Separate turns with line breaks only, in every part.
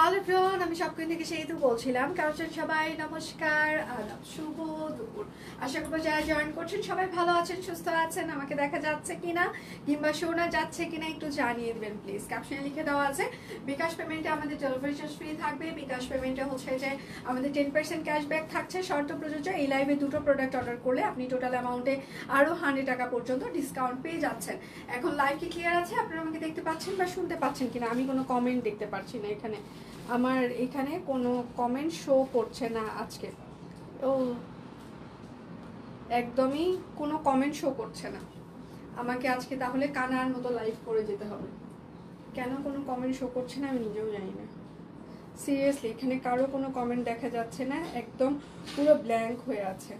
Hello everyone, আমি সবকিছু থেকে সেই তো বলছিলাম। কেমন আছেন সবাই? নমস্কার, আদাব, শুভ দুপুর। আশা করবো যারা জয়েন করছেন সবাই ভালো আছেন, সুস্থ আছেন। আমাকে দেখা যাচ্ছে কিনা কিংবা শোনা যাচ্ছে কিনা একটু জানিয়ে দিবেন প্লিজ। ক্যাপশনে লিখে দেওয়া আছে বিকাশ পেমেন্টে আমাদের ডেলিভারি চার্জ ফ্রি থাকবে। বিকাশ পেমেন্টে হচ্ছে যে আমাদের 10% ক্যাশব্যাক থাকছে, শর্ত প্রযোজ্য। এই লাইভে দুটো প্রোডাক্ট অর্ডার করলে আপনি টোটাল অ্যামাউন্টে আরও 100 টাকা পর্যন্ত ডিসকাউন্ট পেয়ে যাচ্ছেন। এখন লাইভ কি ক্লিয়ার আছে? আপনারা আমাকে দেখতে পাচ্ছেন বা শুনতে পাচ্ছেন কিনা? আমি কোনো কমেন্ট দেখতে পাচ্ছি না এখানে। আমার এখানে কোনো কমেন্ট শো করছে না আজকে। ও, একদমই কোনো কমেন্ট শো করছে না আমাকে আজকে। তাহলে কানার মতো লাইভ করে যেতে হবে। কেন কোনো কমেন্ট শো করছে না আমি নিজেও জানি না। সিরিয়াসলি এখানে কারো কোনো কমেন্ট দেখা যাচ্ছে না, একদম পুরো ব্ল্যাঙ্ক হয়ে আছে।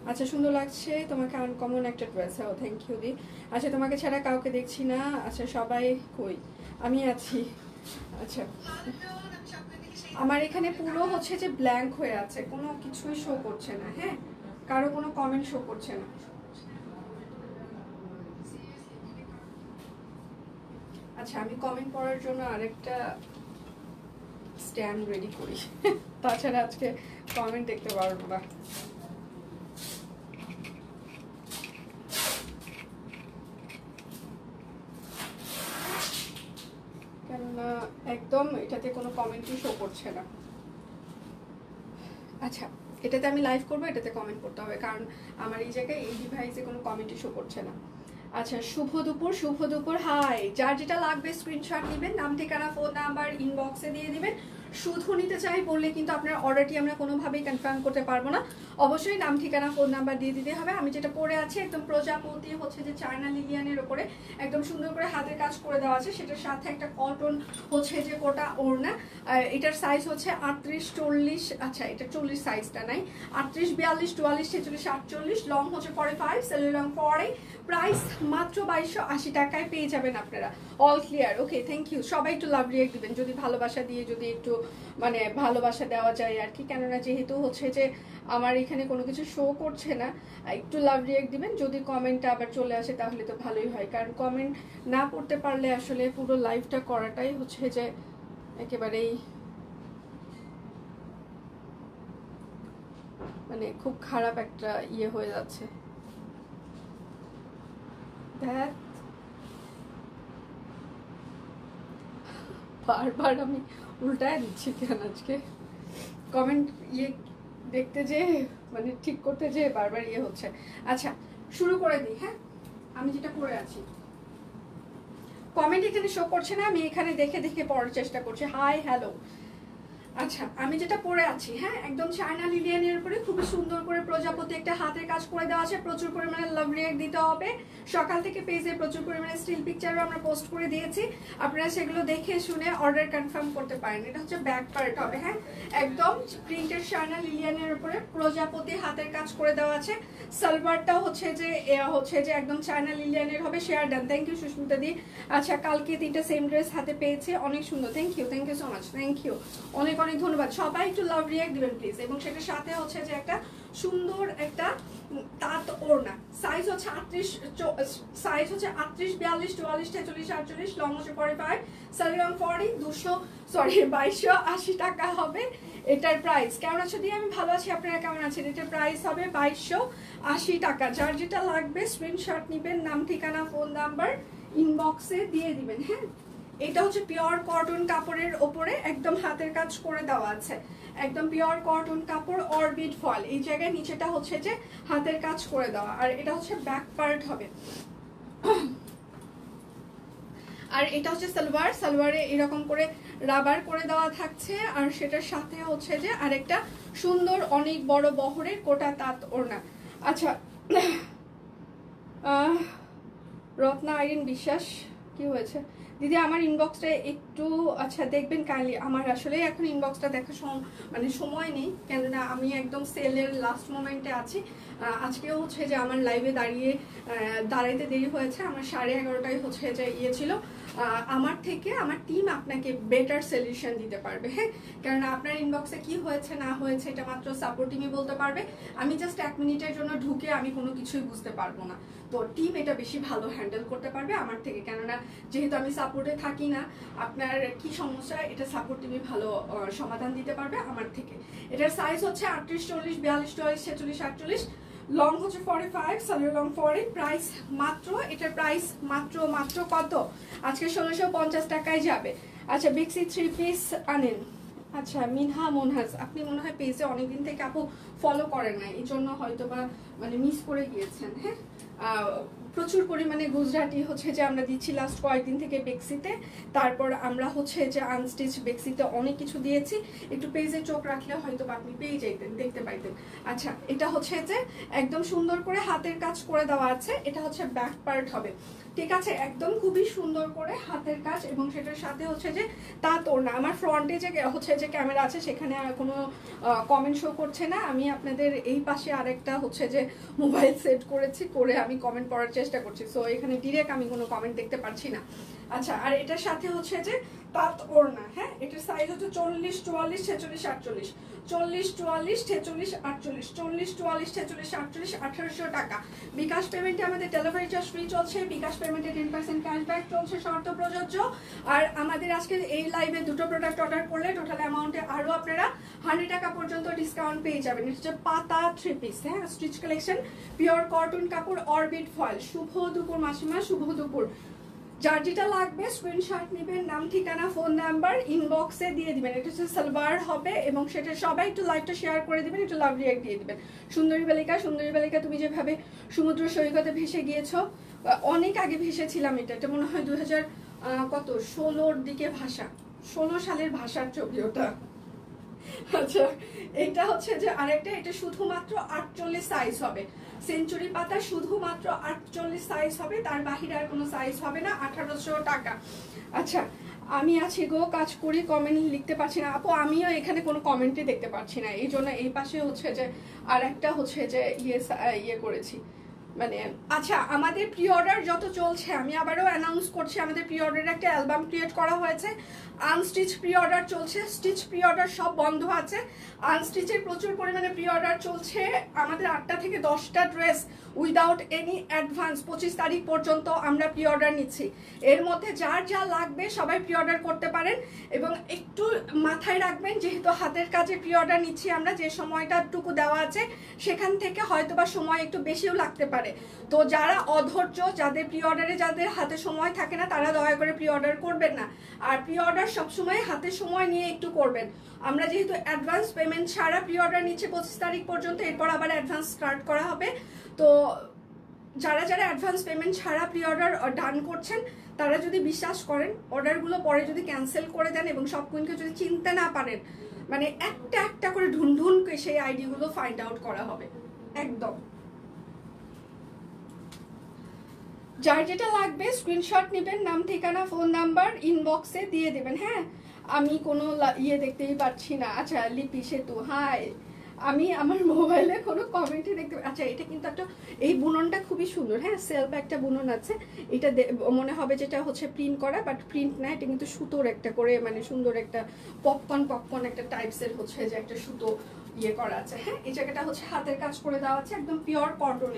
আচ্ছা, সুন্দর লাগছে তোমাকে, আনকমন একটা ড্রেস। ও থ্যাংক ইউ দি। আচ্ছা, তোমাকে ছাড়া কাউকে দেখছি না। আচ্ছা, সবাই কই? আমি আছি। আচ্ছা, আমার এখানে পুরো হচ্ছে যে ব্ল্যাঙ্ক হয়ে আছে, কোনো কিছুই শো করছে না। হ্যাঁ, কারো কোনো কমেন্ট শো করছে না। আচ্ছা, আমি কমেন্ট পড়ার জন্য আরেকটা স্ট্যান্ড রেডি করি, তাছাড়া আজকে কমেন্ট দেখতে পারবো না। কেননা একদম এটাতে কোনো কমেন্টই শো করছে না। আচ্ছা, এটাতে আমি লাইভ করবো, এটাতে কমেন্ট করতে হবে, কারণ আমার এই জায়গায় এই ডিভাইসে কোনো কমেন্টই শো করছে না। আচ্ছা, শুভ দুপুর, শুভ দুপুর। হাই, যার যেটা লাগবে স্ক্রিনশট নেবেন, নাম ঠিকানা ফোন নাম্বার ইনবক্সে দিয়ে দিবেন। শুধু নিতে চাই বললে কিন্তু আপনার অর্ডারটি আমরা কোনোভাবেই কনফার্ম করতে পারবো না। অবশ্যই নাম ঠিকানা ফোন নাম্বার দিয়ে দিতে হবে। আমি যেটা পরে আছি একদম প্রজাপতি হচ্ছে যে চায়না লিলিয়ানের ওপরে একদম সুন্দর করে হাতের কাজ করে দেওয়া আছে, সেটার সাথে একটা কটন হচ্ছে যে কোটা ওড়না। এটার সাইজ হচ্ছে 38-40। আচ্ছা, এটা 40 সাইজটা নাই, 38-42-44-46-48, লং হচ্ছে 45, সেলের লং 40। প্রাইস মাত্র 2280 টাকায় পেয়ে যাবেন আপনারা। All clear? Okay, thank you. সবাই একটু লাভ রিয়েক্ট দিবেন, যদি ভালোবাসা দিয়ে যদি একটু মানে ভালোবাসা দেওয়া যায় আর কি। কেননা যেহেতু হচ্ছে যে আমার এখানে কোনো কিছু শো করছে না, একটু লাভ রিয়েক্ট দিবেন। যদি কমেন্টটা আবার চলে আসে তাহলে তো ভালোই হয়, কারণ কমেন্ট না পড়তে পারলে আসলে পুরো লাইভটা করাটাই হচ্ছে যে একেবারেই মানে খুব খারাপ একটা ইয়ে হয়ে যাচ্ছে। বারবার আমি উল্টায় দিচ্ছি কেন আজকে? কমেন্ট ইয়ে দেখতে যে মানে ঠিক করতে যে বারবার ইয়ে হচ্ছে। আচ্ছা, শুরু করে দিই। হ্যাঁ, আমি যেটা পড়ে আছি, কমেন্ট এখানে শো করছে না, আমি এখানে দেখে দেখে পড়ার চেষ্টা করছি। Hi, hello. আচ্ছা, আমি যেটা পরে আছি, হ্যাঁ, একদম চায়না লিলিয়ানের উপরে খুবই সুন্দর করে প্রজাপতি একটা হাতের কাজ করে দেওয়া আছে। প্রচুর পরিমাণে লাভ রিয়েক্ট দিতে হবে। সকাল থেকে পেজে প্রচুর পরিমাণে স্টিল পিকচারও আমরা পোস্ট করে দিয়েছি, আপনারা সেগুলো দেখে শুনে অর্ডার কনফার্ম করতে পারেন। এটা হচ্ছে ব্যাক পার্ট হবে। হ্যাঁ, একদম প্রিন্টেড চায়না লিলিয়ানের উপরে প্রজাপতি হাতের কাজ করে দেওয়া আছে। সালোয়ারটাও হচ্ছে যে একদম চায়না লিলিয়ানের হবে। Share done, thank you Susmita di. আচ্ছা, কালকে 3টা সেম ড্রেস হাতে পেয়েছি, অনেক সুন্দর। Thank you so much, thank you, অনেক অনেক ধন্যবাদ। সবাই একটু লাভ রিয়াক্ট দিবেন প্লিজ। এবং সেটার সাথে হচ্ছে যে একটা সুন্দর একটা তাঁত ওড়না। সাইজ হচ্ছে 38-42-43-44-46-48, লং হচ্ছে 45, সালোয়ার রং 40, 2280 টাকা হবে এটার প্রাইস। কেমন আছে দিয়ে? আমি ভালো আছি, আপনারা কেমন আছেন? এটার প্রাইস হবে 2280 টাকা। যার যেটা লাগবে স্ক্রিনশট নিবেন, নাম ঠিকানা ফোন নাম্বার ইনবক্সে দিয়ে দিবেন। হ্যাঁ, এটা হচ্ছে পিওর কটন কাপড়ের ওপরে একদম হাতের কাজ করে দেওয়া আছে, একদম পিওর কটন কাপড়, অরবিট ফল। এই জায়গায় নিচেটা হচ্ছে যে হাতের কাজ করে দেওয়া, আর এটা হচ্ছে ব্যাক পার্ট হবে। আর এটা হচ্ছে সালোয়ার, সালোয়ারে এরকম করে রাবার করে দেওয়া থাকছে, আর সেটার সাথে হচ্ছে যে আরেকটা সুন্দর অনেক বড় বহরের কোটা তাঁত ওড়না। আচ্ছা, রত্না আইরিন বিশ্বাস, কি হয়েছে দিদি? আমার ইনবক্সটা একটু আচ্ছা দেখবেন কাইন্ডলি। আমার আসলে এখন ইনবক্সটা দেখা মানে সময় নেই, কেননা আমি একদম সেলের লাস্ট মোমেন্টে আছি। আজকেও হচ্ছে যে আমার লাইভে দাঁড়াইতে দেরি হয়েছে। আমার 11:30টায় হচ্ছে যে ইয়ে ছিল। আমার থেকে আমার টিম আপনাকে বেটার সলিউশন দিতে পারবে। হ্যাঁ, কারণ আপনার ইনবক্সে কি হয়েছে না হয়েছে এটা মাত্র সাপোর্ট টিমই বলতে পারবে। আমি জাস্ট 1 মিনিটের জন্য ঢুকে আমি কোনো কিছুই বুঝতে পারবো না। তো টিম এটা বেশি ভালো হ্যান্ডেল করতে পারবে আমার থেকে, কেননা যেহেতু আমি সাপোর্টে থাকি না, আপনার কি সমস্যা এটা সাপোর্ট টিভি ভালো সমাধান দিতে পারবে আমার থেকে। এটার সাইজ হচ্ছে 38, 40, 42, 44, 46, 48, লং হচ্ছে 45, সালোয়ার লং 40। প্রাইস মাত্র, এটার প্রাইস মাত্র কত? আজকে 1650 টাকায় যাবে। আচ্ছা বেক্সি 3 পিস আনেন। আচ্ছা মিনহা মোনহাজ, আপনি মনে হয় পেজে অনেকদিন থেকে আপু ফলো করেন না, এই জন্য হয়তো বা মানে মিস করে গিয়েছেন। হ্যাঁ, প্রচুর পরিমাণে গুজরাটি হচ্ছে যে আমরা দিচ্ছি লাস্ট কয়েকদিন থেকে বেক্সিতে, তারপর আমরা হচ্ছে যে আনস্টিচ বেক্সিতে অনেক কিছু দিয়েছি। একটু পেজে চোখ রাখলে হয়তো আপনি পেয়ে যেতেন, দেখতে পাইতেন। আচ্ছা এটা হচ্ছে যে একদম সুন্দর করে হাতের কাজ করে দেওয়া আছে, এটা হচ্ছে ব্যাক পার্ট হবে, ঠিক আছে, একদম খুবই সুন্দর করে হাতের কাজ, এবং সেটার সাথে হচ্ছে যে তা তোর না। আমার ফ্রন্টে যে হচ্ছে যে ক্যামেরা আছে সেখানে আর কোনো কমেন্ট শো করছে না, আমি আপনাদের এই পাশে আরেকটা হচ্ছে যে মোবাইল সেট করেছি, করে আমি কমেন্ট পড়ার চেষ্টা করছি, সো এখানে ডিরেক্ট আমি কোনো কমেন্ট দেখতে পাচ্ছি না। আচ্ছা আর এটার সাথে হচ্ছে যে তাঁত ওড়না, হ্যাঁ এটার সাইজ হচ্ছে 40, 44, 46, 48, 40, 44, 46, 48, 40, 44, 46, 48, 1800 টাকা। বিকাশ পেমেন্টে আমাদের ডেলিভারি চার্জ ফ্রি চলছে, বিকাশ পেমেন্টে 10% ক্যাশব্যাক চলছে, শর্ত প্রযোজ্য। আর আমাদের আজকে এই লাইভে দুটো প্রোডাক্ট অর্ডার করলে টোটাল অ্যামাউন্টে আরও আপনারা 100 টাকা পর্যন্ত ডিসকাউন্ট পেয়ে যাবেন। এটা হচ্ছে পাতা 3 পিস, হ্যাঁ স্টিচ কালেকশন, পিওর কটন কাপড়, অরবিট ফয়েল। শুভ দুপুর মাসিমা, শুভ দুপুর। যার যেটা লাগবে স্ক্রিনশট নেবেন, নাম ঠিকানা ফোন নাম্বার ইনবক্সে দিয়ে দিবেন। এটা হচ্ছে সালোয়ার হবে, এবং সেটা সবাই একটু লাইভটা শেয়ার করে দিবেন, একটু লাভ রিয়াক্ট দিয়ে দিবেন। সুন্দরী বালিকা তুমি যেভাবে সমুদ্র সৈকতে ভেসে গিয়েছো, অনেক আগে ভেসেছিলাম, এটা মনে হয় 2016 দিকে ভাষা, 16 সালের ভাষার ছবি ওটা। আচ্ছা এটা হচ্ছে যে আরেকটা, এটা শুধুমাত্র 48 সাইজ হবে, সেঞ্চুরি পাতা শুধুমাত্র 48 সাইজ হবে, তার বাহিরে আর কোনো সাইজ হবে না, 1800 টাকা। আচ্ছা আমি আছি গো, কাজ করি, কমেন্ট লিখতে পারছি না আপু, আমিও এখানে কোনো কমেন্টই দেখতে পাচ্ছি না, এই জন্য এই পাশে হচ্ছে যে আর একটা হচ্ছে যে ইয়ে করেছি মানে। আচ্ছা আমাদের প্রি অর্ডার যত চলছে, আমি আবারও অ্যানাউন্স করছি, আমাদের প্রি অর্ডারের একটা অ্যালবাম ক্রিয়েট করা হয়েছে। আনস্টিচ প্রি অর্ডার চলছে, স্টিচ প্রি অর্ডার সব বন্ধ আছে। আনস্টিচের প্রচুর পরিমাণে প্রি অর্ডার চলছে, আমাদের 8টা থেকে 10টা ড্রেস উইদাউট এনি অ্যাডভান্স 25 তারিখ পর্যন্ত আমরা প্রি অর্ডার নিচ্ছি। এর মধ্যে যার যা লাগবে সবাই প্রি অর্ডার করতে পারেন, এবং একটু মাথায় রাখবেন যেহেতু হাতের কাজে প্রি অর্ডার নিচ্ছি আমরা, যে সময়টাটুকু দেওয়া আছে সেখান থেকে হয়তোবা সময় একটু বেশিও লাগতে পারে। তো যারা অধৈর্য, যাদের প্রি অর্ডারে যাদের হাতে সময় থাকে না, তারা দয়া করে প্রি অর্ডার করবেন না। আর প্রি অর্ডার সবসময় হাতে সময় নিয়ে একটু করবেন। আমরা যেহেতু অ্যাডভান্স পেমেন্ট ছাড়া প্রি অর্ডার নিচ্ছে 25 তারিখ পর্যন্ত, এরপর আবার অ্যাডভান্স স্টার্ট করা হবে। তো যারা অ্যাডভান্স পেমেন্ট ছাড়া প্রি অর্ডার ডান করছেন, তারা যদি বিশ্বাস করেন, অর্ডারগুলো পরে যদি ক্যান্সেল করে দেন এবং সব কুইনকে যদি চিনতে না পারেন, মানে একটা একটা করে ঢুন করে সেই আইডিগুলো ফাইন্ড আউট করা হবে একদম। যার যেটা লাগবে স্ক্রিনশট নেবেন, নাম ঠিকানা ফোন নাম্বার ইনবক্সে দিয়ে দেবেন। হ্যাঁ আমি কোনো দেখতেই পাচ্ছি না। আচ্ছা লিপি সেতু হাই, আমি আমার মোবাইলে কোনো কমেন্টই দেখতে, আচ্ছা এটা কিন্তু একটা, এই বুননটা খুবই সুন্দর, হ্যাঁ সেলফ একটা বুনন আছে, এটা মনে হবে যেটা হচ্ছে প্রিন্ট করা, বাট প্রিন্ট না, এটা কিন্তু সুতোর একটা করে মানে সুন্দর একটা পপকর্ন একটা টাইপসের হচ্ছে যে একটা সুতো ইয়ে করা আছে। হ্যাঁ এই জায়গাটা হচ্ছে হাতের কাজ করে দেওয়া আছে, একদম পিওর কটন।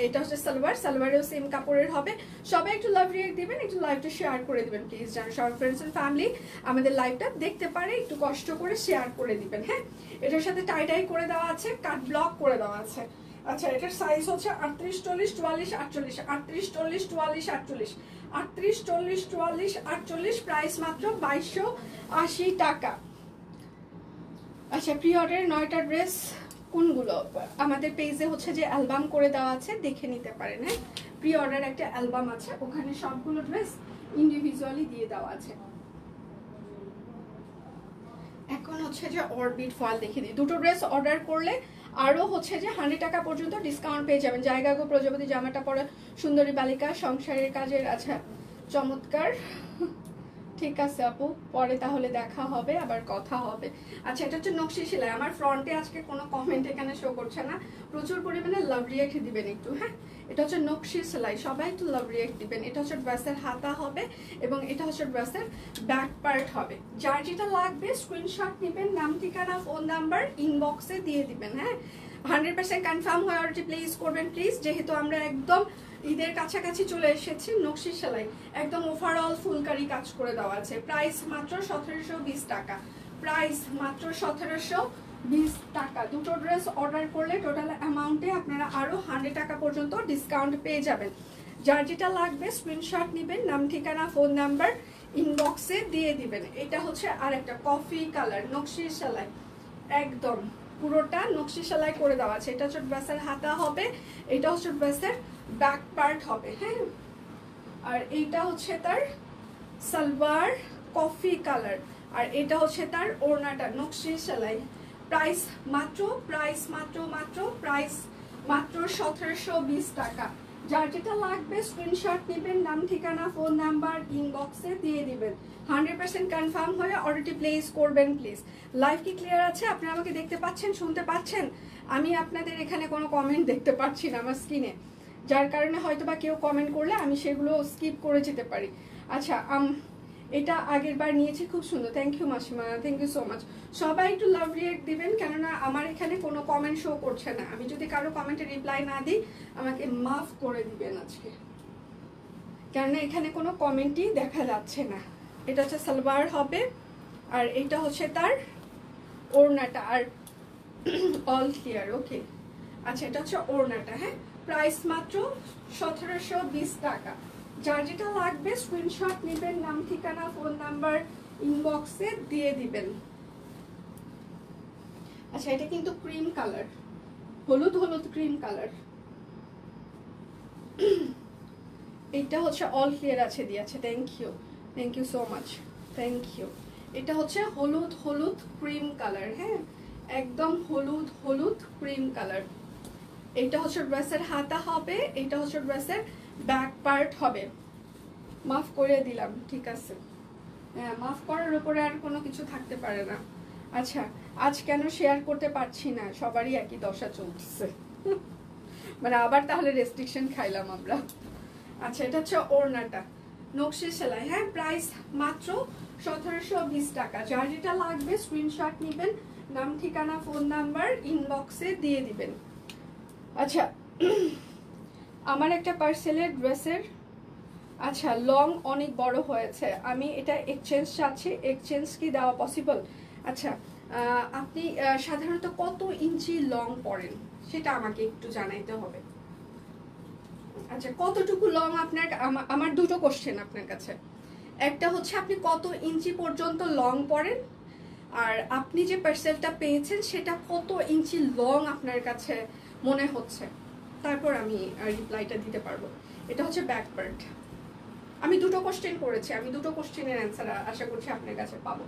এটা হচ্ছে সালোয়ারেও সেম কাপড়ের হবে। সবাই একটু লাভ রিয়েক্ট দিবেন, একটু লাইভটা শেয়ার করে দিবেন প্লিজ, যেন সব ফ্রেন্ডস এন্ড ফ্যামিলি আমাদের লাইভটা দেখতে পারে, একটু কষ্ট করে শেয়ার করে দিবেন। হ্যাঁ এটার সাথে টাই করে দেওয়া আছে, কাট ব্লক করে দেওয়া আছে। আচ্ছা এটার সাইজ হচ্ছে 38, 40, 44, 48, 38, 40, 44, 48, 38, 40, 44, 48, প্রাইস মাত্র 2280 টাকা। আচ্ছা প্রি অর্ডারের 9টা ড্রেস কোনগুলো, আমাদের পেজে হচ্ছে যে অ্যালবাম করে দেওয়া আছে, দেখে নিতে পারেন। হ্যাঁ প্রি অর্ডার একটা অ্যালবাম আছে, ওখানে সবগুলো ড্রেস ইন্ডিভিজুয়ালি দিয়ে দেওয়া আছে। এখন হচ্ছে যে অরবিট ফয়েল দেখে দিই, দুটো ড্রেস অর্ডার করলে আরও হচ্ছে যে 100 টাকা পর্যন্ত ডিসকাউন্ট পেয়ে যাবেন। জায়গা গো প্রজাপতি জামাটা পরে সুন্দরী বালিকা সংসারের কাজের, আচ্ছা চমৎকার, ঠিক আছে আপু, পরে তাহলে দেখা হবে, আবার কথা হবে। আচ্ছা এটা হচ্ছে নকশি সেলাই, আমার ফ্রন্টে আজকে কোনো কমেন্ট এখানে শো করছে না, প্রচুর পরিমাণে লাভ রিয়েক্ট দিবেন একটু। হ্যাঁ এটা হচ্ছে নকশি সেলাই, সবাই একটু লাভ রিয়েক্ট দিবেন। এটা হচ্ছে ড্রেসের হাতা হবে, এবং এটা হচ্ছে ড্রেসের ব্যাক পার্ট হবে। যার যেটা লাগবে স্ক্রিনশট নেবেন, নাম ঠিকানা ফোন নাম্বার ইনবক্সে দিয়ে দিবেন। হ্যাঁ 100% কনফার্ম হয়ে অর্ডারটি প্লেস করবেন প্লিজ, যেহেতু আমরা একদম ঈদের কাছাকাছি চলে এসেছে, নকশি সেলাই একদম ওভারঅল ফুলকারি কাজ করে দেওয়া আছে। প্রাইস মাত্র 1720 টাকা, প্রাইস মাত্র 1720 টাকা। দুটো ড্রেস অর্ডার করলে টোটাল অ্যামাউন্টে আপনারা আরো 100 টাকা পর্যন্ত ডিসকাউন্ট পেয়ে যাবেন। যার যেটা লাগবে স্ক্রিনশট নেবেন, নাম ঠিকানা ফোন নাম্বার ইনবক্সে দিয়ে দিবেন। এটা হচ্ছে আরেকটা কফি কালার নকশি সেলাই, একদম পুরোটা নকশি সেলাই করে দেওয়া আছে। এটা হচ্ছে ড্রেসের হাতা হবে, এটা হচ্ছে ড্রেসের ব্যাক পার্ট হবে, হ্যাঁ। আর এইটা হচ্ছে তার সালোয়ার কফি কালার, আর এটা হচ্ছে তার ওড়নাটা নকশি সেলাই। প্রাইস মাত্র 1720 টাকা। যার যেটা লাগবে স্ক্রিনশট নেবেন, নাম ঠিকানা ফোন নাম্বার ইনবক্সে দিয়ে দিবেন। 100% কনফার্ম হয়ে অর্ডারটি প্লেস করবেন প্লিজ। লাইভ কি ক্লিয়ার আছে? আপনারা আমাকে দেখতে পাচ্ছেন, শুনতে পাচ্ছেন? আমি আপনাদের এখানে কোনো কমেন্ট দেখতে পাচ্ছি না আমার স্ক্রিনে, যার কারণে হয়তো বা কেউ কমেন্ট করলে আমি সেগুলো স্কিপ করে যেতে পারি। আচ্ছা, এটা আগের বার নিয়েছি, খুব সুন্দর, থ্যাংক ইউ মাসিমা, থ্যাংক ইউ সো মাচ। সবাই একটু লাভ রিয়েক্ট দিবেন, কেননা আমার এখানে কোনো কমেন্ট শো করছে না। আমি যদি কারো কমেন্টে রিপ্লাই না দিই আমাকে মাফ করে দিবেন আজকে, কেননা এখানে কোনো কমেন্টই দেখা যাচ্ছে না। এটা হচ্ছে সালোয়ার হবে, আর এটা হচ্ছে তার ওড়নাটা, আর অল ক্লিয়ার, ওকে। আচ্ছা, এটা হচ্ছে ওড়নাটা, হ্যাঁ। প্রাইস মাত্র 1720 টাকা। যার যেটা লাগবে স্ক্রিনশট নেবেন, নাম ঠিকানা ফোন নাম্বার ইনবক্সে দিয়ে দিবেন। আচ্ছা, এটা কিন্তু ক্রিম কালার, হলুদ হলুদ ক্রিম কালার। এটা হচ্ছে অল ক্লিয়ার আছে দিয়েছে, thank you so much, thank you. এটা হচ্ছে হলুদ হলুদ ক্রিম কালার, হ্যাঁ, একদম হলুদ হলুদ ক্রিম কালার। এটা হচ্ছে ড্রেসের হাতা হবে, এটা হচ্ছে ড্রেসের ব্যাক পার্ট হবে। মাফ করে দিলাম, ঠিক আছে, হ্যাঁ, মাফ করার উপরে আর কোনো কিছু থাকতে পারে না। আচ্ছা, আজ কেন শেয়ার করতে পারছি না? সবারই একই দশা চলছে, মানে আবার তাহলে রেস্ট্রিকশন খাইলাম আমরা। আচ্ছা, এটা হচ্ছে ওড়নাটা নকশি সেলাই, হ্যাঁ। প্রাইস মাত্র 1720 টাকা। যার যেটা লাগবে স্ক্রিনশট নেবেন, নাম ঠিকানা ফোন নাম্বার ইনবক্সে দিয়ে দিবেন। আচ্ছা, আমার একটা পার্সেলের ড্রেসের, আচ্ছা, লং অনেক বড় হয়েছে, আমি এটা এক্সচেঞ্জ চাচ্ছি, এক্সচেঞ্জ কি দেওয়া পসিবল? আচ্ছা, আপনি সাধারণত কত ইঞ্চি লং পরেন সেটা আমাকে একটু জানাইতে হবে। আচ্ছা, কতটুকু লং আপনার? আমার দুটো কোশ্চেন আপনার কাছে। একটা হচ্ছে আপনি কত ইঞ্চি পর্যন্ত লং পরেন, আর আপনি যে পার্সেলটা পেয়েছেন সেটা কত ইঞ্চি লং আপনার কাছে মনে হচ্ছে, তারপর আমি রিপ্লাইটা দিতে পারবো। এটা হচ্ছে ব্যাক পার্ট। আমি দুটো কোশ্চেন করেছি, আমি দুটো কোশ্চেনের অ্যান্সার আশা করছি আপনার কাছে পাবো।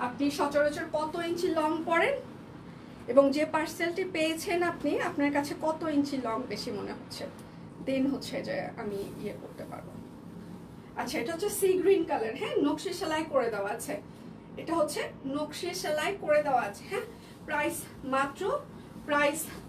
আপনি সচরাচর কত ইঞ্চি লং পরেন, এবং যে পার্সেলটি পেয়েছেন আপনি, আপনার কাছে কত ইঞ্চি লং বেশি মনে হচ্ছে, দেন হচ্ছে যে আমি ইয়ে করতে পারবো। আচ্ছা, এটা হচ্ছে সি গ্রিন কালার, হ্যাঁ, নকশি সেলাই করে দেওয়া আছে। এটা হচ্ছে নকশি সেলাই করে দেওয়া আছে, হ্যাঁ। প্রাইস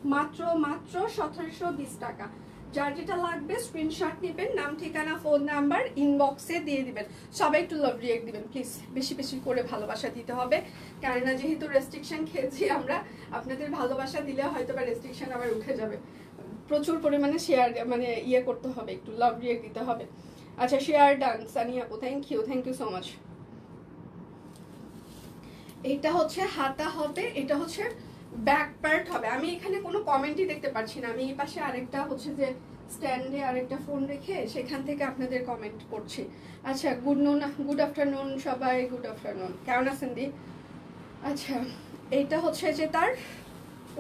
মাত্র 1720 টাকা। যার যেটা লাগবে স্ক্রিনশট নেবেন, নাম ঠিকানা ফোন নাম্বার ইনবক্সে দিয়ে দিবেন। সবাই একটু লাভ রিয়েক্ট দিবেন প্লিজ, বেশি বেশি করে ভালোবাসা দিতে হবে, কেননা যেহেতু রেস্ট্রিকশন খেয়েছি আমরা, আপনাদের ভালোবাসা দিলে হয়তো বা রেস্ট্রিকশন আবার উঠে যাবে। প্রচুর পরিমাণে শেয়ার, মানে ইয়ে করতে হবে, একটু লাভ রিয়েক্ট দিতে হবে। আচ্ছা, শেয়ার ডান সানি আপু, থ্যাংক ইউ সো মাচ। এটা হচ্ছে হাতা হবে, এটা হচ্ছে ব্যাক পার্ট হবে। আমি এখানে কোনো কমেন্টই দেখতে পাচ্ছি না, আমি এই পাশে আরেকটা হচ্ছে যে স্ট্যান্ডে আরেকটা ফোন রেখে সেখান থেকে আপনাদের কমেন্ট করছি। আচ্ছা, গুড আফটারনুন সবাই, গুড আফটারনুন, কেমন আছেন দি? আচ্ছা, এইটা হচ্ছে যে তার